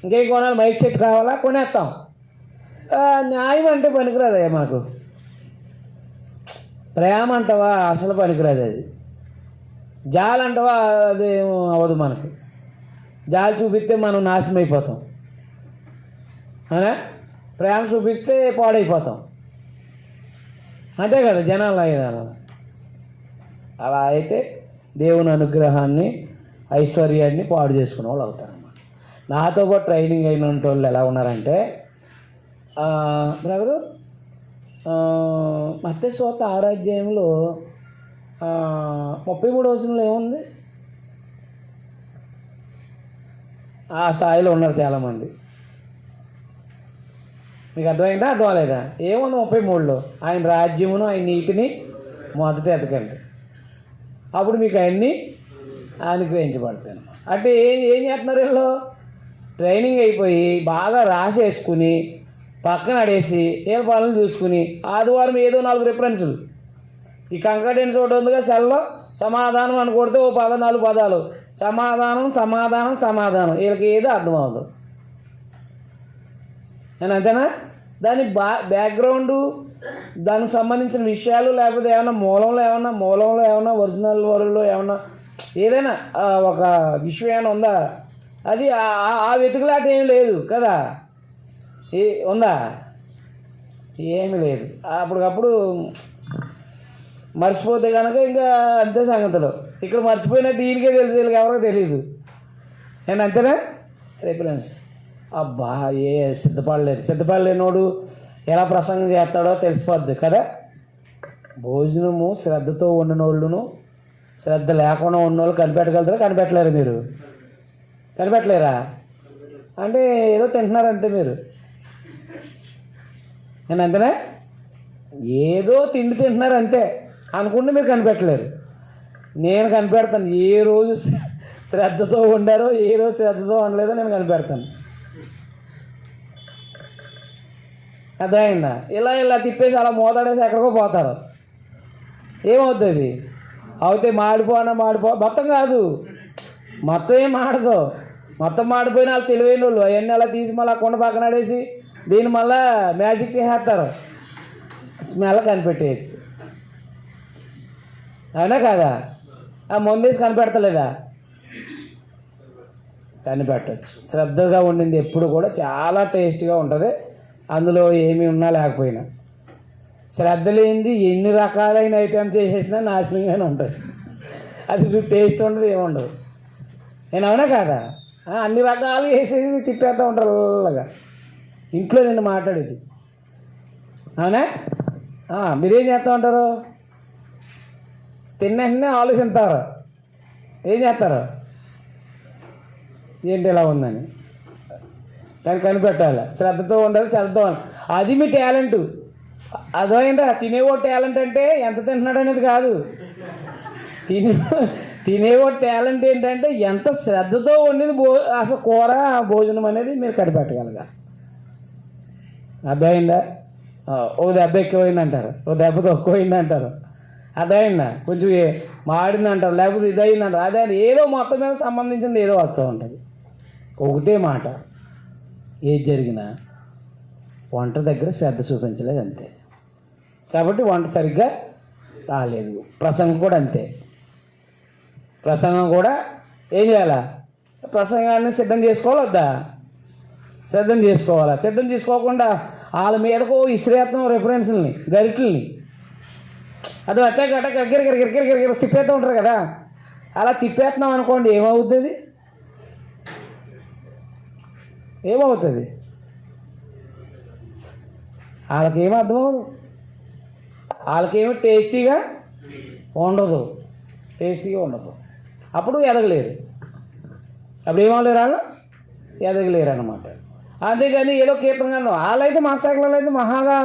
ఇంకేం కొనాలి, మైక్ సెట్ కావాలా, కొనేస్తాం. న్యాయం అంటే పనికిరాదయ్యా మాకు. ప్రేమ అంటావా అసలు పనికిరాదు. అది జాలి అంటావా అది అవ్వదు మనకి. జాలి చూపిస్తే మనం నాశనం అయిపోతాం, అవునా? ప్రేమ చూపిస్తే పాడైపోతాం, అంతే కదా జనాలు అయ్యేదాన్ని. అలా అయితే దేవుని అనుగ్రహాన్ని, ఐశ్వర్యాన్ని పాడు చేసుకునే వాళ్ళు అవుతారన్నమాట. నాతో పాటు ట్రైనింగ్ అయిన వాళ్ళు ఎలా ఉన్నారంటే, బ్రదరు మత్తయి సువార్త 6వ అధ్యాయంలో 33వ వచనంలో ఏముంది? ఆ స్థాయిలో ఉన్నారు చాలామంది. మీకు అర్థమైందా, అర్థం అవ్వలేదా? ఏముంది 33లో? ఆయన రాజ్యమును, ఆయన నీతిని మొదట ఎతకండి, అప్పుడు మీకు అవన్నీ అనుగ్రహించబడతాను. అంటే ఏం చేస్తున్నారు వీళ్ళు? ట్రైనింగ్ అయిపోయి బాగా రాసేసుకుని పక్కన అడేసి వీళ్ళ పనులు చూసుకుని ఆదివారం ఏదో 4 రిఫరెన్సులు. ఈ కంకటెన్స్ ఒకటి ఉందిగా సెల్లో, సమాధానం అని కొడితే ఓ 14 పదాలు, సమాధానం సమాధానం సమాధానం. వీళ్ళకి ఏదో అర్థం అవ్వదు. నేను అంతేనా? దాని బ్యాక్గ్రౌండు, దానికి సంబంధించిన విషయాలు, లేకపోతే ఏమన్నా మూలంలో ఏమన్నా ఒరిజినల్ వరల్లో ఏమన్నా ఏదైనా ఒక విషయం ఏమైనా ఉందా? అది ఆ వెతుకులాట ఏమి లేదు కదా. ఉందా? ఏమి లేదు. అప్పటికప్పుడు మర్చిపోతే కనుక ఇంకా అంతే సంగతులు. ఇక్కడ మర్చిపోయినట్టు వీళ్ళకే తెలుసు, వీళ్ళకి ఎవరికో తెలియదు. నేను అంతేనా? రిఫరెన్స్ అబ్బా సిద్ధపడలేనోడు ఎలా ప్రసంగం చేస్తాడో తెలిసిపోద్ది కదా. భోజనము శ్రద్ధతో వండిన వాళ్ళును శ్రద్ధ లేకుండా ఉన్నోళ్ళు కనిపెట్టగలుగుతారా? కనిపెట్టలేరు. మీరు కనిపెట్టలేరా? అంటే ఏదో తింటున్నారు అంతే మీరు. నేను అంతేనా? ఏదో తిండి తింటున్నారు అంతే అనుకుంటే మీరు కనిపెట్టలేరు. నేను కనిపెడతాను. ఏ రోజు శ్రద్ధతో వండారో, ఏ రోజు శ్రద్ధతో వండలేదో నేను కనిపెడతాను. అర్థమైందా? ఇలా తిప్పేసి అలా మోతాడేసి ఎక్కడికో పోతారు. ఏమవుతుంది? అవుతే మాడిపో మొత్తం కాదు, మొత్తం ఏం మాడదు. మొత్తం మాడిపోయిన వాళ్ళు తెలివైన వాళ్ళు అవన్నీ అలా తీసి మళ్ళీ కొండ పక్కన ఆడేసి దీన్ని మళ్ళీ మ్యాజిక్ చేసేస్తారు, స్మెల్ కనిపెట్టేయచ్చు. అవునా కాదా? ఆ ముందేసి కనిపెడతలేదా? కనిపెట్టచ్చు. శ్రద్ధగా వండింది ఎప్పుడు కూడా చాలా టేస్ట్గా ఉంటుంది, అందులో ఏమి ఉన్నా లేకపోయినా. శ్రద్ధ లేనిది ఎన్ని రకాలైన ఐటమ్స్ చేసేసినా నాశనంగానే ఉంటుంది, అది టేస్ట్ ఉండదు, ఏముండదు. నేను అవునా కాదా? అన్ని రకాలు వేసేసి తిప్పేస్తూ ఉంటారు అలాగా ఇంట్లో నేను మాట్లాడేది. అవునా? మీరేం చేస్తూ ఉంటారు? తిన్న వెంటనే ఆలోచిస్తారు, ఏం చేస్తారు? ఏంటి ఇలా ఉందని. కానీ కనిపెట్టాలి, శ్రద్ధతో ఉండాలి, శ్రద్ధతో ఉండాలి. అది మీ టాలెంట్. అదేంటా తినేవో టాలెంట్ అంటే ఎంత తింటున్నాడు అనేది కాదు. తినేవో టాలెంట్ ఏంటంటే ఎంత శ్రద్ధతో వండింది అసలు కూర భోజనం అనేది మీరు కనిపెట్టగలగా. అర్థమైందా? ఓ దెబ్బ ఎక్కువైంది అంటారు, ఓ దెబ్బ తక్కువైంది అంటారు. అదైందా? కొంచెం మాడింది అంటారు, లేకపోతే ఇదైంది అంటారు. అదే ఏదో మొత్తం మీద సంబంధించింది ఏదో వస్తూ ఉంటుంది. ఒకటే మాట, ఏది జరిగినా వంట దగ్గర శ్రద్ధ చూపించలేదు అంతే. కాబట్టి వంట సరిగ్గా రాలేదు. ప్రసంగం కూడా అంతే. ప్రసంగం కూడా ఏం చేయాలా? ప్రసంగాన్ని సిద్ధం చేసుకోవాలి వద్దా? సిద్ధం చేసుకోవాలా. సిద్ధం చేసుకోకుండా వాళ్ళ మీదకు ఇసిరేస్తాం రెఫరెన్స్ని, గరిటల్ని. అది అట్టాక గిరిగిరి తిప్పేస్తూ ఉంటారు కదా, అలా తిప్పేస్తున్నాం అనుకోండి, ఏమవుతుంది? ఏమవుతుంది? వాళ్ళకేమీ అర్థమవుతుంది, వాళ్ళకేమీ టేస్టీగా ఉండదు, టేస్టీగా ఉండదు. అప్పుడు ఎదగలేరు. అప్పుడు ఏమవలేరు, వాళ్ళు ఎదగలేరు అన్నమాట. అంతేగాని ఏదో కీర్తన కాదు, వాళ్ళైతే మాస్టర్లలో అయితే మహాగా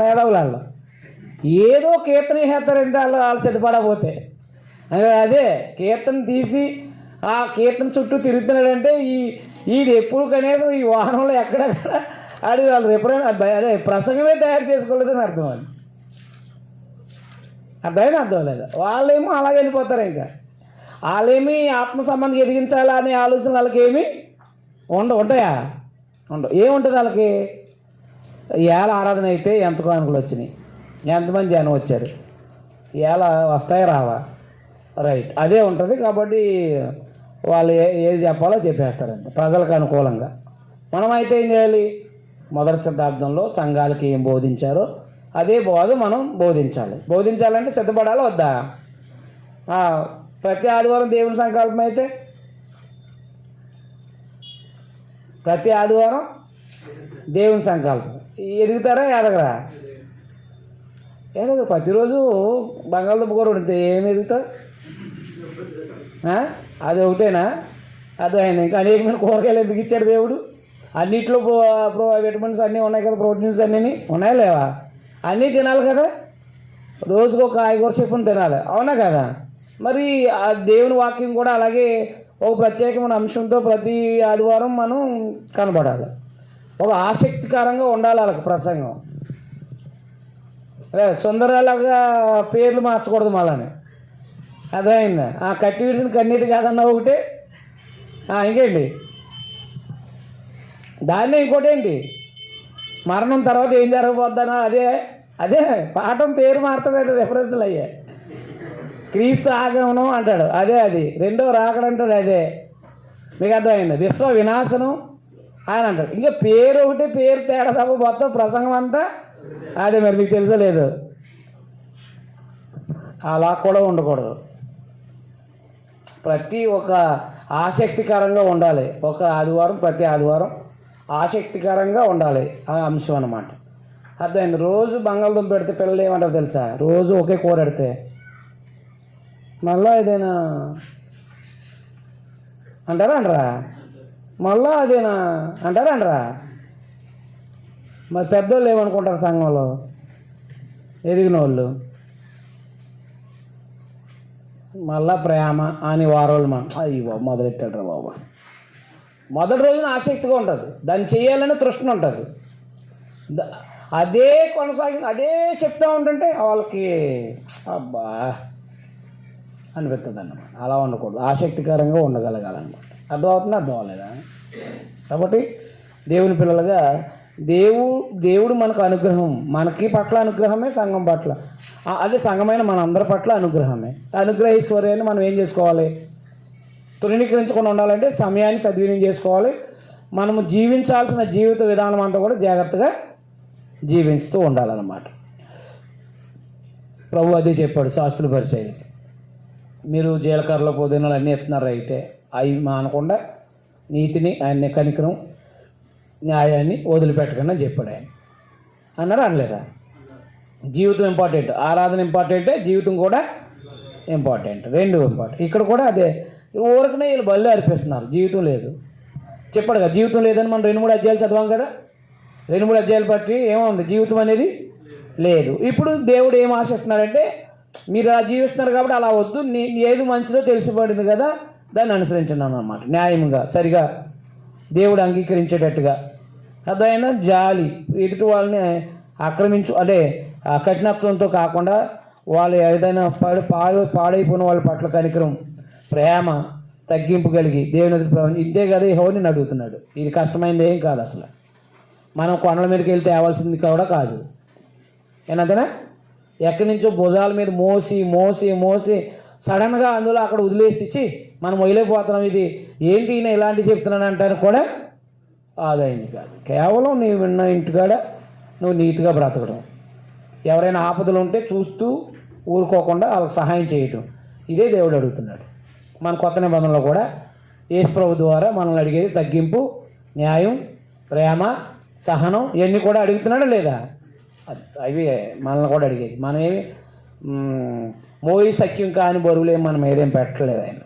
మేధావులు. వాళ్ళు ఏదో కీర్తన చేస్తారు, ఎంత వాళ్ళు సిద్ధపడకపోతే. అదే కీర్తన తీసి ఆ కీర్తన చుట్టూ తిరుగుతున్నాడంటే ఈడు ఎప్పుడు కనీసం ఈ వాహనంలో ఎక్కడెక్కడ ఆడి వాళ్ళు అదే ప్రసంగమే తయారు చేసుకోలేదని అర్థం. అది అర్థమైనా అర్థం లేదు. వాళ్ళేమో అలాగే వెళ్ళిపోతారు. ఇంకా వాళ్ళేమి ఆత్మ సంబంధం ఎదిగించాలా అనే ఆలోచనలు వాళ్ళకి ఏమి ఉంటాయా? ఉండవు. ఏముంటుంది వాళ్ళకి? ఏళ్ళ ఆరాధన అయితే ఎంత కానుకలు వచ్చినాయి, ఎంతమంది జనం వచ్చారు, ఎలా వస్తాయి రావా, రైట్, అదే ఉంటుంది. కాబట్టి వాళ్ళు ఏది చెప్పాలో చెప్పేస్తారండి ప్రజలకు అనుకూలంగా. మనమైతే ఏం చేయాలి? మొదటి శతాబ్దంలో సంఘాలకి ఏం బోధించారో అదే బోధ మనం బోధించాలి. బోధించాలంటే సిద్ధపడాలి వద్దా? ప్రతి ఆదివారం దేవుని సంకల్పం అయితే ప్రతి ఆదివారం దేవుని సంకల్పం. ఎదుగుతారా ఎదగరా? ఎదగరు. ప్రతిరోజు బంగాళదుంప కూర ఉంటే ఏమి ఎదుగుతారు? అది ఒకటేనా? అది ఆయన ఇంకా అనేకమైన కూరగాయలు ఎందుకు ఇచ్చాడు దేవుడు? అన్నిట్లో విటమిన్స్ అన్నీ ఉన్నాయి కదా, ప్రోటీన్స్ అన్నీ ఉన్నాయా లేవా? అన్నీ తినాలి కదా, రోజుకు ఒక కాయగూర చెప్పుని తినాలి, అవునా కదా? మరి ఆ దేవుని వాక్యం కూడా అలాగే ఒక ప్రత్యేకమైన అంశంతో ప్రతి ఆదివారం మనం కనబడాలి. ఒక ఆసక్తికరంగా ఉండాలి వాళ్ళకి ప్రసంగం. సుందరాలాగా పేర్లు మార్చకూడదు మళ్ళీ. అర్థమైందా? కట్టి విడిచిన కన్నీటి కాదన్నా ఒకటి, ఇంకేంటి దాన్నే ఇంకోటి ఏంటి, మరణం తర్వాత ఏం జరగబోద్దనా? అదే పాఠం పేరు మారుతుంది, రెఫరెన్స్లు అయ్యే. క్రీస్తు ఆగమనం అంటాడు, అది రెండో రాకడంటాడు, అదే. మీకు అర్థమైంది? విశ్వ వినాశనం అని అంటాడు. ఇంకా పేరు ఒకటి, పేరు తేడా తప్ప మొత్తం ప్రసంగం అంతా అదే. మరి మీకు తెలుసలేదు, అలా కూడా ఉండకూడదు. ప్రతి ఒక ఆసక్తికరంగా ఉండాలి. ఒక ఆదివారం ప్రతి ఆదివారం ఆసక్తికరంగా ఉండాలి ఆ అంశం అన్నమాట. అర్థమైంది? రోజు బంగాళదుంప పెడితే పిల్లలు ఏమంటారు తెలుసా? రోజు ఒకే కూర పెడితే మళ్ళా ఏదైనా అంటారా? మళ్ళా అదేనా అంటారా? మరి పెద్దోళ్ళు ఏమనుకుంటారు సంఘంలో ఎదిగిన వాళ్ళు? మళ్ళా ప్రేమ అని వారోళ్ళు అయ్యో మొదలెట్టాడు రా బాబా. మొదటి రోజున ఆసక్తిగా ఉంటుంది, దాన్ని చేయాలని తృష్ణ ఉంటుంది. అదే అదే చెప్తూ ఉంటుంటే వాళ్ళకి అబ్బా అనిపిస్తుంది అన్నమాట. అలా ఉండకూడదు, ఆసక్తికరంగా ఉండగలగాలన్నమాట. అర్థం అవ్వలేదా? కాబట్టి దేవుని పిల్లలుగా దేవుడు మనకు అనుగ్రహం, మనకి పట్ల అనుగ్రహమే, సంఘం పట్ల అదే సంఘమైన మన అందరి పట్ల అనుగ్రహమే. అనుగ్రహేశ్వర్యాన్ని మనం ఏం చేసుకోవాలి? తృణీకరించకుండా ఉండాలంటే సమయాన్ని సద్వినియోగం చేసుకోవాలి. మనము జీవించాల్సిన జీవిత విధానం అంతా కూడా జాగ్రత్తగా జీవిస్తూ ఉండాలన్నమాట. ప్రభు అదే చెప్పాడు శాస్త్రుల పరిచయాలకి, మీరు జీలకర్రలో పుదీనాలు అన్నీ ఎత్తున్నారు అయితే అవి మానకుండా నీతిని, ఆయన కనికరం, న్యాయాన్ని వదిలిపెట్టకుండా చెప్పాడు ఆయన. అన్నారా అనలేదా? జీవితం ఇంపార్టెంట్, ఆరాధన ఇంపార్టెంటే, జీవితం కూడా ఇంపార్టెంట్, రెండు ఇంపార్టెంట్. ఇక్కడ కూడా అదే, ఊరకనే వీళ్ళు బళ్ళు అర్పిస్తున్నారు, జీవితం లేదు. చెప్పాడు కదా జీవితం లేదని. మనం 2-3 అధ్యాయాలు చదవాం కదా, 2-3 అధ్యాయాలు బట్టి ఏముంది? జీవితం అనేది లేదు. ఇప్పుడు దేవుడు ఏం ఆశిస్తున్నాడంటే, మీరు అలా జీవిస్తున్నారు కాబట్టి అలా వద్దు, ఏది మంచిదో తెలిసిపడింది కదా, దాన్ని అనుసరించున్నాను అన్నమాట. న్యాయంగా, సరిగా, దేవుడు అంగీకరించేటట్టుగా. అదైనా జాలి, ఎదుటి వాళ్ళని అంటే కఠినత్వంతో కాకుండా వాళ్ళు ఏదైనా పాడైపోయిన వాళ్ళ పట్ల కనికరం, ప్రేమ, తగ్గింపు కలిగి దేవుని ఇదే కదా యెహోవాని అడుగుతున్నాడు. ఇది కష్టమైనది ఏం కాదు అసలు. మనం కొండల మీదకి వెళ్తే తేవాల్సింది కూడా కాదు. ఏనంతేనా? ఎక్కడి నుంచో భుజాల మీద మోసి మోసి మోసి సడన్గా అందులో అక్కడ వదిలేసి ఇచ్చి మనం వదిలేకపోతున్నాం, ఇది ఏంటి ఈయన ఇలాంటివి చెప్తున్నాను అంటాను కూడా ఆదాయింది కాదు. కేవలం నీవు విన్న ఇంటికాడ నువ్వు నీతిగా బ్రతకడం, ఎవరైనా ఆపదలు ఉంటే చూస్తూ ఊరుకోకుండా వాళ్ళకి సహాయం చేయటం, ఇదే దేవుడు అడుగుతున్నాడు. మన కొత్త నిబంధనలో కూడా యేసు ప్రభు ద్వారా మనల్ని అడిగేది తగ్గింపు, న్యాయం, ప్రేమ, సహనం, ఇవన్నీ కూడా అడుగుతున్నాడా లేదా? అవి మనల్ని కూడా అడిగేది. మనమేమి మోయి సఖ్యం కాని బరువులేం మనం ఏదేం పెట్టలేదు ఆయన.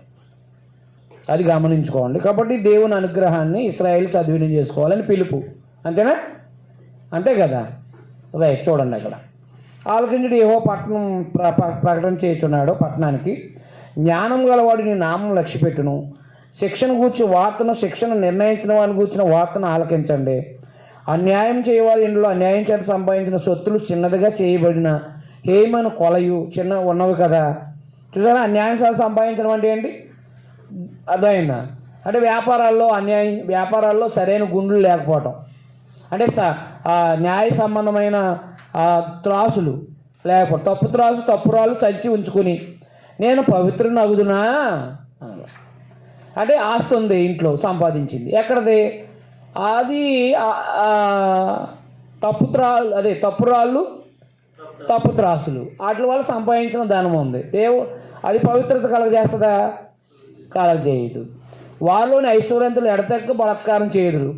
అది గమనించుకోండి. కాబట్టి దేవుని అనుగ్రహాన్ని ఇశ్రాయేలు సద్వినియోగం చేసుకోవాలని పిలుపు, అంతేనా? అంతే కదా? రైట్, చూడండి అక్కడ ఆలోచించుడు ఏవో పట్టణం ప్రకటన చేస్తున్నాడు. పట్టణానికి జ్ఞానం గలవాడు నీ నామం లక్ష్యపెట్టును, శిక్షణ గూర్చి వార్తను, శిక్షణ నిర్ణయించిన వారిని గూర్చిన వార్తను ఆలకించండి. అన్యాయం చేయవారి ఇంట్లో అన్యాయం చేత సంపాదించిన సొత్తులు చిన్నదిగా చేయబడిన హేమను కొలయు చిన్న ఉన్నవి కదా. చూసారా, అన్యాయం చేత సంపాదించడం అంటే ఏంటి? అర్థమైందా? అంటే వ్యాపారాల్లో సరైన గుండ్లు లేకపోవటం, అంటే న్యాయ సంబంధమైన త్రాసులు లేకపోతే తప్పు త్రాసు, తప్పు రాళ్ళు చచ్చి ఉంచుకుని నేను పవిత్రుని అగుదునా అంటే ఆస్తి ఉంది ఇంట్లో సంపాదించింది, ఎక్కడది? అది తప్పు రాళ్ళు, తప్పు త్రాసులు, వాటి వల్ల సంపాదించిన ధనం ఉంది. అది పవిత్రత కలగజేస్తుందా? కలగజేయదు. వారిలోని ఐశ్వర్యంతులు ఎడతెక్క బలాత్కారం చేయుదురు,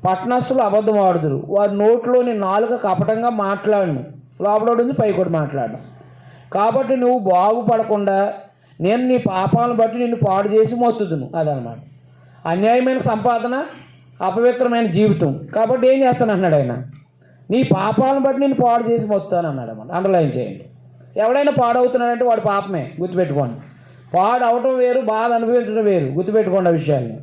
పట్టణస్థులు అబద్ధం ఆడుదురు, వారి నోట్లోని నాలుక కపటంగా మాట్లాడును, లోపల పైకొట్టి మాట్లాడను. కాబట్టి నువ్వు బాగుపడకుండా నేను నీ పాపాలను బట్టి నిన్ను పాడు చేసి మొత్తుదును. అదనమాట అన్యాయమైన సంపాదన, అపవిత్రమైన జీవితం. కాబట్టి ఏం చేస్తాను అన్నాడు ఆయన, నీ పాపాలను బట్టి నేను పాడు చేసి మొత్తాను అన్నాడు అన్నమాట. అండర్లైన్ చేయండి. ఎవడైనా పాడవుతున్నాడంటే వాడు పాపమే, గుర్తుపెట్టుకోండి. పాడు అవటం వేరు, బాధ అనుభవించడం వేరు, గుర్తుపెట్టుకోండి ఆ విషయాన్ని.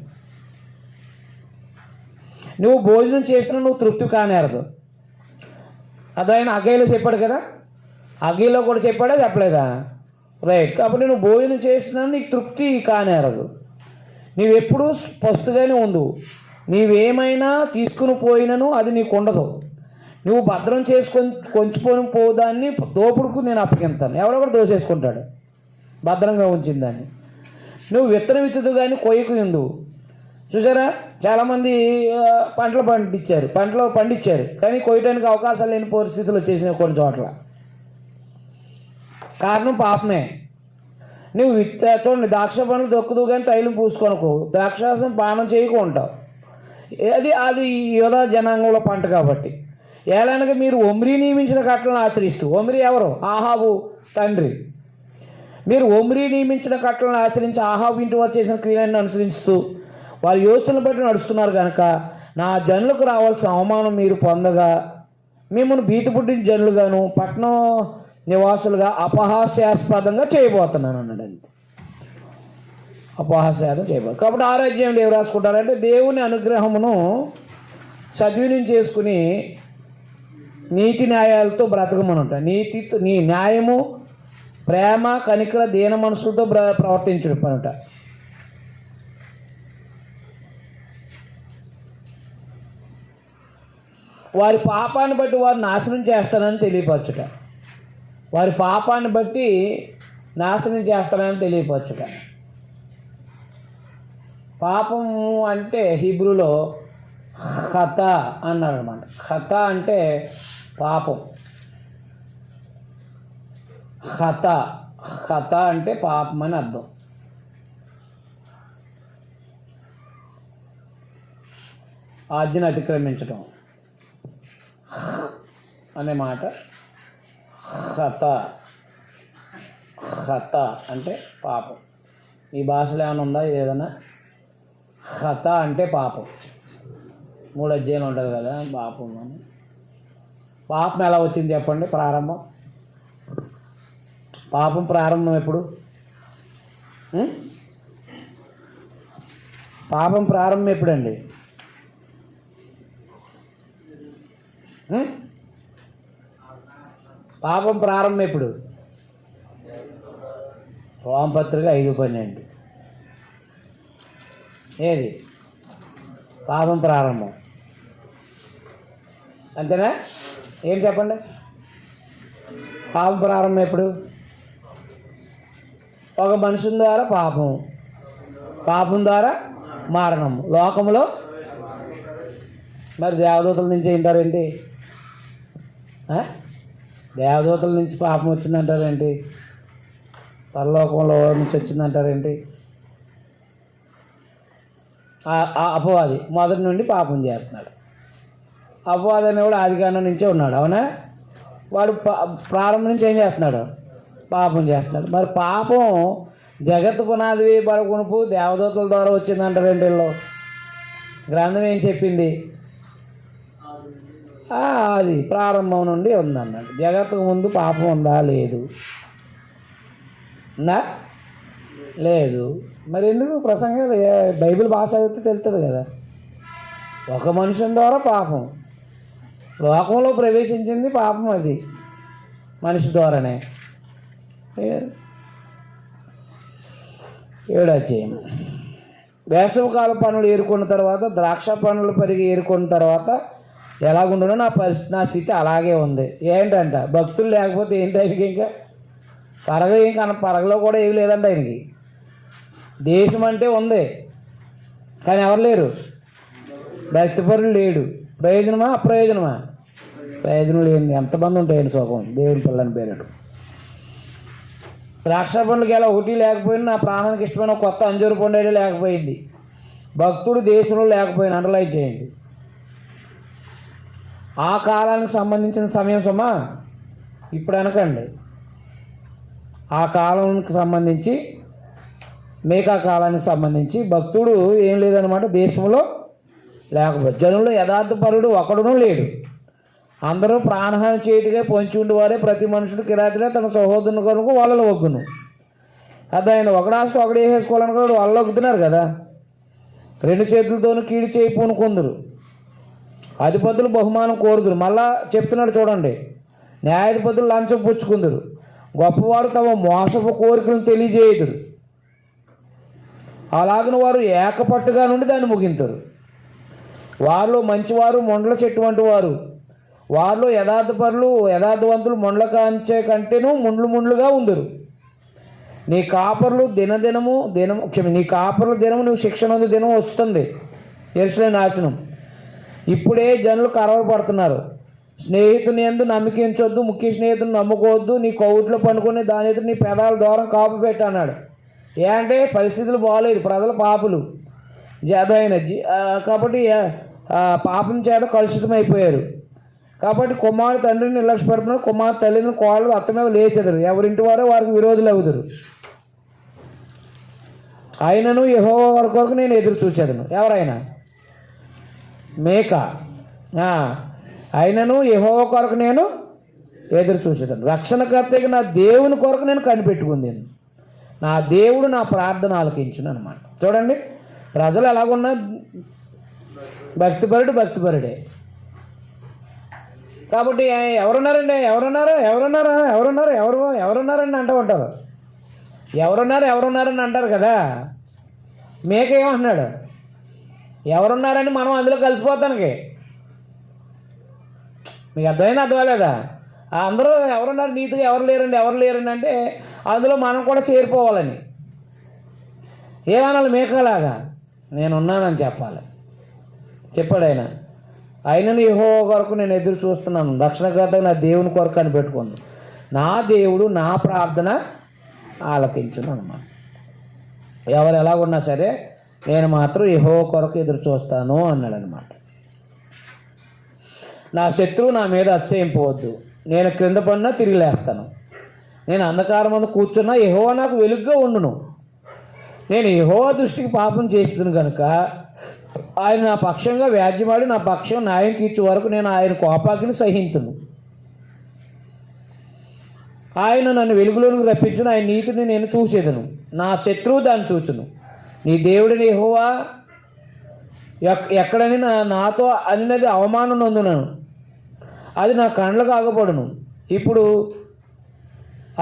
నువ్వు భోజనం చేసినా నువ్వు తృప్తి కానేరదు. అదైనా అగైలో చెప్పాడు కదా, అగైలో కూడా చెప్పాడా చెప్పలేదా? రైట్. కాబట్టి నువ్వు భోజనం చేసినా నీకు తృప్తి కానేరదు. నీవెప్పుడు పస్తుగానే ఉండు, నీవేమైనా తీసుకుని పోయినను అది నీకు ఉండదు. నువ్వు భద్రం చేసుకొని కొంచుకొని పోదాన్ని దోపుడుకు నేను అప్పగిస్తాను. ఎవడొకడు దోసేసుకుంటాడు భద్రంగా ఉంచిన దాన్ని. నువ్వు విత్తనం విత్తుదు కానీ కొయ్యకు ఉండు. చూసారా, చాలామంది పంటలు పండించారు కానీ కొయ్యడానికి అవకాశాలు లేని పరిస్థితులు వచ్చేసినాయి కొన్ని చోట్ల. కారణం పాపమే. నువ్వు చూడండి, ద్రాక్ష పండ్లు దొక్కుదు కానీ తైలం పూసుకొనకు, ద్రాక్షాసం పానం చేయకు ఉంటావు. అది యోధా జనాంగంలో పంట కాబట్టి. ఏలనగా మీరు ఒమ్రీ నియమించిన కట్టలను ఆచరిస్తూ, ఒమ్రీ ఎవరు? ఆహాబు తండ్రి. మీరు ఒమ్రీ నియమించిన కట్టలను ఆచరించి ఆహాబు ఇంటి వారు చేసిన క్రియలను అనుసరిస్తూ వారి యోచనలు బట్టి నడుస్తున్నారు కనుక నా జనులకు రావాల్సిన అవమానం మీరు పొందగా మిమ్మల్ని భీతి పుట్టిన జనులుగాను పట్టణం నివాసులుగా అపహాస్యాస్పదంగా చేయబోతున్నాను అన్నాడు. అంతే, అపహాస్యాదం చేయబోతుంది. కాబట్టి ఆరోగ్యం ఏం రాసుకుంటారంటే దేవుని అనుగ్రహమును సద్వినియోగం చేసుకుని నీతి న్యాయాలతో బ్రతకమని ఉంటాయి. నీ న్యాయము, ప్రేమ, కనికర, దీన మనసులతో ప్రవర్తించడం పనుట. వారి పాపాన్ని బట్టి వారు నాశనం చేస్తానని తెలియపరచుట. వారి పాపాన్ని బట్టి నాశనం చేస్తానని తెలియపరచుట. పాపము అంటే హీబ్రూలో ఖత అన్నారు అనమాట. ఖత అంటే పాపం. ఖత ఖత అంటే పాపం అని అర్థం. ఆజ్ఞను అతిక్రమించటం అనే మాట ఖత. ఖత అంటే పాపం. ఈ భాషలో ఏమైనా ఉందా ఏదైనా? ఖత అంటే పాపం. 3 అధ్యాయాలు ఉంటుంది కదా పాపం అని. పాపం ఎలా వచ్చింది చెప్పండి? ప్రారంభం. పాపం ప్రారంభం ఎప్పుడు? పాపం ప్రారంభం ఎప్పుడండి? పాపం ప్రారంభం ఎప్పుడు? రోమపత్రిక 5:12. ఏది పాపం ప్రారంభం? అంతేనా? ఏం చెప్పండి? పాపం ప్రారంభం ఎప్పుడు? ఒక మనుషుని ద్వారా పాపం, పాపం ద్వారా మరణం లోకంలో. మరి దేవదూతల నుంచి ఏంటారేంటి? దేవదూతల నుంచి పాపం వచ్చిందంటారేంటి? పరలోకంలో నుంచి వచ్చిందంటారేంటి? అపవాది మొదటి నుండి పాపం చేస్తున్నాడు. అపవాది అనేవాడు ఆదికాండం నుంచే ఉన్నాడు. అవునా? వాడు ప్రారంభం నుంచి ఏం చేస్తున్నాడు? పాపం చేస్తున్నాడు. మరి పాపం జగత్తు పునాది పరకునుపు దేవదూతల ద్వారా వచ్చిందంటారేంటి? వీళ్ళు గ్రంథం ఏం చెప్పింది? అది ప్రారంభం నుండి ఉందన్నాడు. జగత్తుకు ముందు పాపం ఉందా? లేదు. ఉందా? లేదు. మరి ఎందుకు ప్రసంగాలు? బైబిల్ భాష అయితే తెలుస్తుంది కదా. ఒక మనుషుని ద్వారా పాపం లోకంలో ప్రవేశించింది. పాపం అది మనిషి ద్వారానే. 7వ అధ్యాయం. వేసవికాల పనులు ఏరుకున్న తర్వాత, ద్రాక్ష పనులు పరిగి ఏరుకున్న తర్వాత ఎలాగుండునో నా స్థితి అలాగే ఉంది. ఏంటంట? భక్తులు లేకపోతే ఏంటి ఆయనకి? ఇంకా పరగలో కూడా ఏమి లేదంట ఆయనకి. దేశం అంటే ఉంది కానీ ఎవరు లేరు? భక్తిపరులు లేడు. ప్రయోజనమా అప్రయోజనమా? ప్రయోజనం లేని ఎంతమంది ఉంటాయండి సుఖం దేవుని పిల్లని పేరు. ద్రాక్ష పండ్లకి ఎలా ఒకటి లేకపోయినా నా ప్రాణానికి ఇష్టమైన కొత్త అంజూరు పండు అయితే లేకపోయింది. భక్తుడు దేశంలో లేకపోయినా అండర్లైన్ చేయండి. ఆ కాలానికి సంబంధించిన సమయం సుమా ఇప్పుడు అనకండి. ఆ కాలానికి సంబంధించి మేకా కాలానికి సంబంధించి భక్తుడు ఏం లేదనమాట. దేశంలో లేకపోతే జనుల్లో యథార్థపరుడు ఒకడునూ లేడు. అందరూ ప్రాణహాని చేయటగా పొంచి ఉండేవారే. ప్రతి మనుషుడు కిరాతిగా తన సహోదరుని కొరకు వాళ్ళలో ఒగ్గును. అది ఆయన ఒకడాస్తూ ఒకడే వేసుకోవాలని కూడా వాళ్ళు ఒగ్గుతున్నారు కదా. 2 చేతులతోనూ కీడి చేయి పూనుకొందురు. అధిపతులు బహుమానం కోరుదురు. మళ్ళా చెప్తున్నాడు చూడండి. న్యాయాధిపతులు లంచం పుచ్చుకుందురు. గొప్పవారు తమ మోసపు కోరికలను తెలియజేయుదురు. అలాగని వారు ఏకపట్టుగా నుండి దాన్ని ముగింతురు. వారిలో మంచివారు మొండల చెట్టు వంటి వారు, వారిలో యథార్థవంతులు మొండల కాంచే కంటేనూ ముండ్లుగా ఉందరు. నీ కాపర్లు దినము నువ్వు శిక్షణ దినం వస్తుంది. యెరూషలేము నాశనం. ఇప్పుడే జనులు కలవరపడుతున్నారు. స్నేహితుని యందు నమ్మిక ఉంచొద్దు, ముఖ్య స్నేహితుని నమ్ముకోవద్దు. నీ కౌట్లో పండుకొని దాని ఎదురు నీ పెదాల దూరం కాపు పెట్టు అన్నాడు. అంటే పరిస్థితులు బాగోలేదు, ప్రజలు పాపులు కాబట్టి పాపం చేత కలుషితమైపోయారు. కాబట్టి కుమారుడు తండ్రిని నిర్లక్ష్య పెడుతున్నారు. కుమారుడు తల్లిని కోళ్ళు అత్త మీద లేచెదరు. ఎవరింటి వారో వారికి విరోధులు అవుతారు. ఆయనను యెహోవా వారి కొరకు నేను ఎదురు చూచేదను. ఎవరైనా? మేకా. ఆయనను యెహోవా కొరకు నేను ఎదురు చూసేదను. రక్షణకర్తగా నా దేవుని కొరకు నేను కనిపెట్టుకుంది. నా దేవుడు నా ప్రార్థన ఆలకించును అనమాట. చూడండి, ప్రజలు ఎలాగున్నా భక్తిపరుడే. కాబట్టి ఎవరున్నారండి అంటూ ఉంటారు. ఎవరున్నారని అంటారు కదా. మేక ఏమంటున్నాడు? ఎవరున్నారని మనం అందులో కలిసిపోతానికి. మీకు అర్థమలేదా? అందరూ ఎవరున్నారు నీతిగా, ఎవరు లేరండి అంటే అందులో మనం కూడా చేరిపోవాలని. ఏమనాలి? మేకలాగా నేనున్నానని చెప్పాలి. చెప్పాడు ఆయన. ఆయనను యెహోవా కొరకు నేను ఎదురు చూస్తున్నాను, రక్షణకర్తగా నా దేవుని కొరకు అని పెట్టుకుంది. నా దేవుడు నా ప్రార్థన ఆలకించును అన్నమాట. ఎవరు ఎలాగున్నా సరే నేను మాత్రం యెహోవా కొరకు ఎదురు చూస్తాను అన్నాడు అనమాట. నా శత్రువు నా మీద అతిశయింపవద్దు, నేను క్రింద పడినా తిరిగి లేస్తాను, నేను అంధకారం ముందు కూర్చున్నా యెహోవా నాకు వెలుగుగా ఉండును. నేను యెహోవా దృష్టికి పాపం చేస్తును కనుక ఆయన నా పక్షంగా వ్యాజ్యమాడి నా పక్షం న్యాయం తీర్చే వరకు నేను ఆయన కోపాగ్ని సహింతును. ఆయన నన్ను వెలుగులోనికి రప్పించును, ఆయన నీతిని నేను చూసేదను, నా శత్రువు దాన్ని చూచును. నీ దేవుడిని యెహోవా ఎక్కడని నాతో అన్నది అవమానం నొందునను, అది నా కండ్లకు ఆగపడును. ఇప్పుడు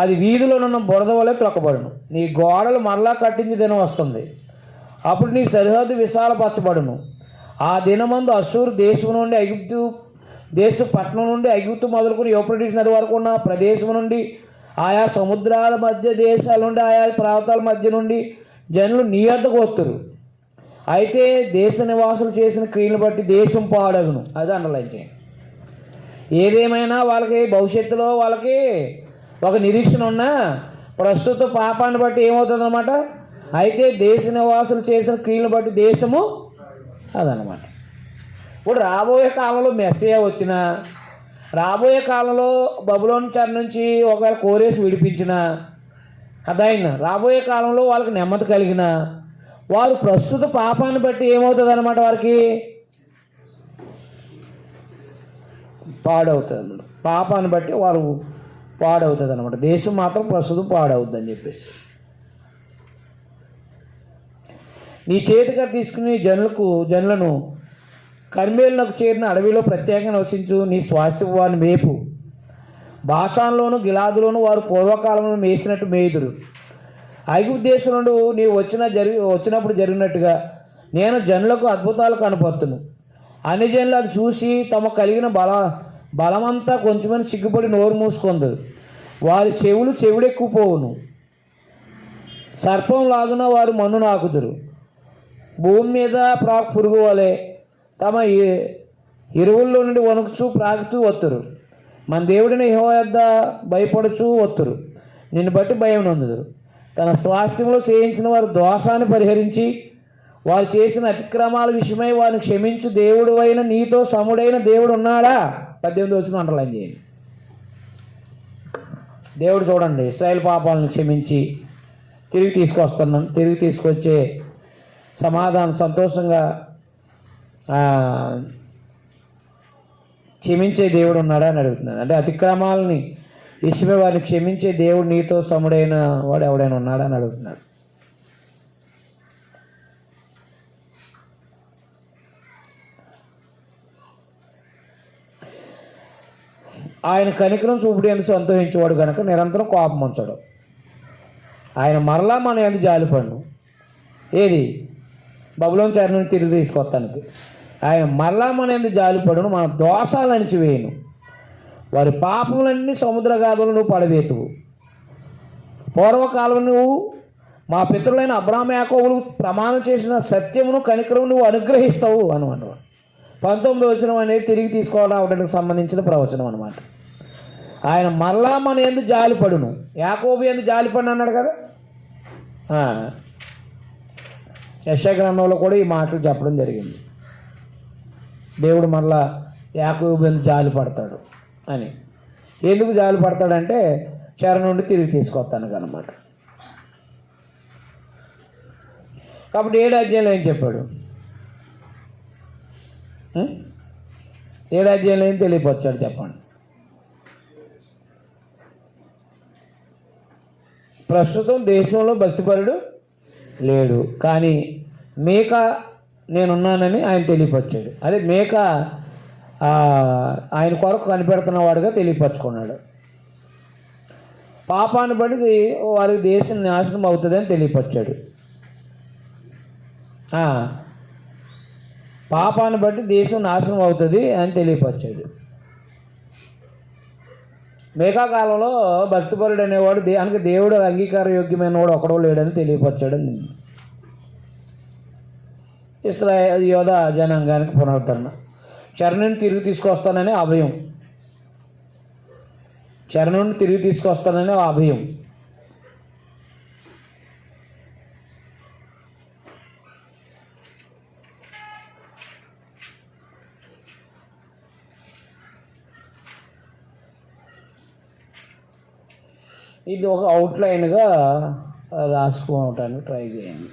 అది వీధిలోనున్న బురద వలె త్రొక్కబడును. నీ గోడలు మరలా కట్టించి దినం వస్తుంది, అప్పుడు నీ సరిహద్దు విశాలపరచబడును. ఆ దినమందు అశ్షూరు దేశం నుండి ఐగుప్తు పట్టణం నుండి ఐగుప్తు మొదలుకొని యూఫ్రటీస్ నది వరకు ఉన్న ప్రదేశం నుండి ఆయా సముద్రాల మధ్య దేశాల నుండి ఆయా ప్రాంతాల మధ్య నుండి జనులు నీ వద్దకు వస్తురు. అయితే దేశ నివాసులు చేసిన క్రియలను బట్టి దేశం పాడగును. అది అండర్లైన్ చేయండి. ఏదేమైనా వాళ్ళకి భవిష్యత్తులో వాళ్ళకి ఒక నిరీక్షణ ఉన్నా ప్రస్తుత పాపాన్ని బట్టి ఏమవుతుంది అన్నమాట. అయితే దేశ నివాసులు చేసిన క్రియలను బట్టి దేశము అదనమాట. ఇప్పుడు రాబోయే కాలంలో మెస్సయ్య వచ్చినా, రాబోయే కాలంలో బబులోను చెర నుంచి ఒకవేళ కోరేసి విడిపించిన అదైనా, రాబోయే కాలంలో వాళ్ళకి నెమ్మది కలిగిన వారు ప్రస్తుత పాపాన్ని బట్టి ఏమవుతుంది అన్నమాట, వారికి పాడవుతుంది అన్నమాట. పాపాన్ని బట్టి వారు పాడవుతుంది అనమాట. దేశం మాత్రం ప్రస్తుతం పాడవుద్ది అని చెప్పేసి. నీ చేతిగా తీసుకుని జనులను కర్మేలునకు చేరిన అడవిలో ప్రత్యేకంగా నివసించు, నీ స్వాస్థ్యపు వారిని మేపు. బాషాన్లోను గిలాదులోను వారు పూర్వకాలంలో మేసినట్టు మేయుదురు. ఐగుప్తు దేశం నుండి నీవు వచ్చినప్పుడు జరిగినట్టుగా నేను జనులకు అద్భుతాలు కనపరుతును. అన్ని జనులు అది చూసి తమ కలిగిన బలమంతా కొంచెమని సిగ్గుపడి నోరు మూసుకుందరు. వారి చెవుడెక్కుపోవును, సర్పం లాగున వారు మన్ను నాకుదురు. భూమి మీద పురుగు వలె తమ ఎరువుల్లో నుండి వణుకుచూ ప్రాగుతూ వత్తురు. మన దేవుడిని యెహోవా యొద్ద భయపడుచూ వత్తురు. నిన్ను బట్టి భయం నొందుదురు. తన స్వాస్థ్యంలో చేయించిన వారు దోషాన్ని పరిహరించి వారు చేసిన అతిక్రమాల విషయమై వారిని క్షమించు దేవుడు అయిన నీతో సముడైన దేవుడు ఉన్నాడా? 18 వచ్చిన అండర్లైన్ చేయండి. దేవుడు చూడండి ఇశ్రాయేలు పాపాలను క్షమించి తిరిగి తీసుకొచ్చే సమాధానం సంతోషంగా క్షమించే దేవుడు ఉన్నాడా అని అడుగుతున్నాడు. అంటే అతిక్రమాలని విషయమై వారిని క్షమించే దేవుడు నీతో సముడైన వాడు ఎవడైనా ఉన్నాడా అని అడుగుతున్నాడు. ఆయన కనికరం చూపుడేందుకు సంతోషించేవాడు కనుక నిరంతరం కోపం ఉంచడు. ఆయన మరలా మన యందు జాలిపడును. ఏది? బబులోను చెర నుండి తిరిగి తీసుకొస్తానికి ఆయన మరలా మన యందు జాలిపడును, మన దోషాలు అణిచివేయను. వారి పాపములన్నీ సముద్ర గాథలు నువ్వు పడవేతువు. పూర్వకాలం నువ్వు మా పితరులైన అబ్రాహాము యాకోబులు ప్రమాణం చేసిన సత్యమును కనికరం నువ్వు అనుగ్రహిస్తావు అనమాట. 19 వచనం అనేది తిరిగి తీసుకోవడానికి సంబంధించిన ప్రవచనం అనమాట. ఆయన మరలా మన యందు జాలిపడును. యాకోబు యందు జాలిపడిన అన్నాడు కదా. యెషయా గ్రంథంలో కూడా ఈ మాటలు చెప్పడం జరిగింది. దేవుడు మరలా యాకోబు యందు జాలి పడతాడు అని. ఎందుకు జాలి పడతాడంటే చెర నుండి తిరిగి తీసుకొస్తాను అనమాట. కాబట్టి 7వ అధ్యాయంలో ఏం చెప్పాడు? 7వ అధ్యాయంలో ఏం తెలియపరిచాడు చెప్పండి. ప్రస్తుతం దేశంలో భక్తిపరుడు లేడు, కానీ మేక నేనున్నానని ఆయన తెలియపరిచాడు. అదే మేక ఆయన కొరకు కనిపెడుతున్నవాడుగా తెలియపరచుకున్నాడు. పాపాన్ని బట్టి వారికి దేశం నాశనం అవుతుందని తెలియపరిచాడు. పాపాన్ని బట్టి దేశం నాశనం అవుతుంది అని తెలియపరిచాడు. మేకా కాలంలో భక్తిపరుడు అనేవాడు దేనికి దేవుడు అంగీకార యోగ్యమైన వాడు ఒకడో లేడని తెలియపరచాడు. ఇస్రాయేల్ యోధ జనాంగానికి పునరుద్ధరణ. చెరనుని తిరిగి తీసుకొస్తానని అభయం. చెరనుని తిరిగి తీసుకొస్తానని అభయం. ఇది ఒక అవుట్లైన్గా రాసుకోవటానికి ట్రై చేయండి.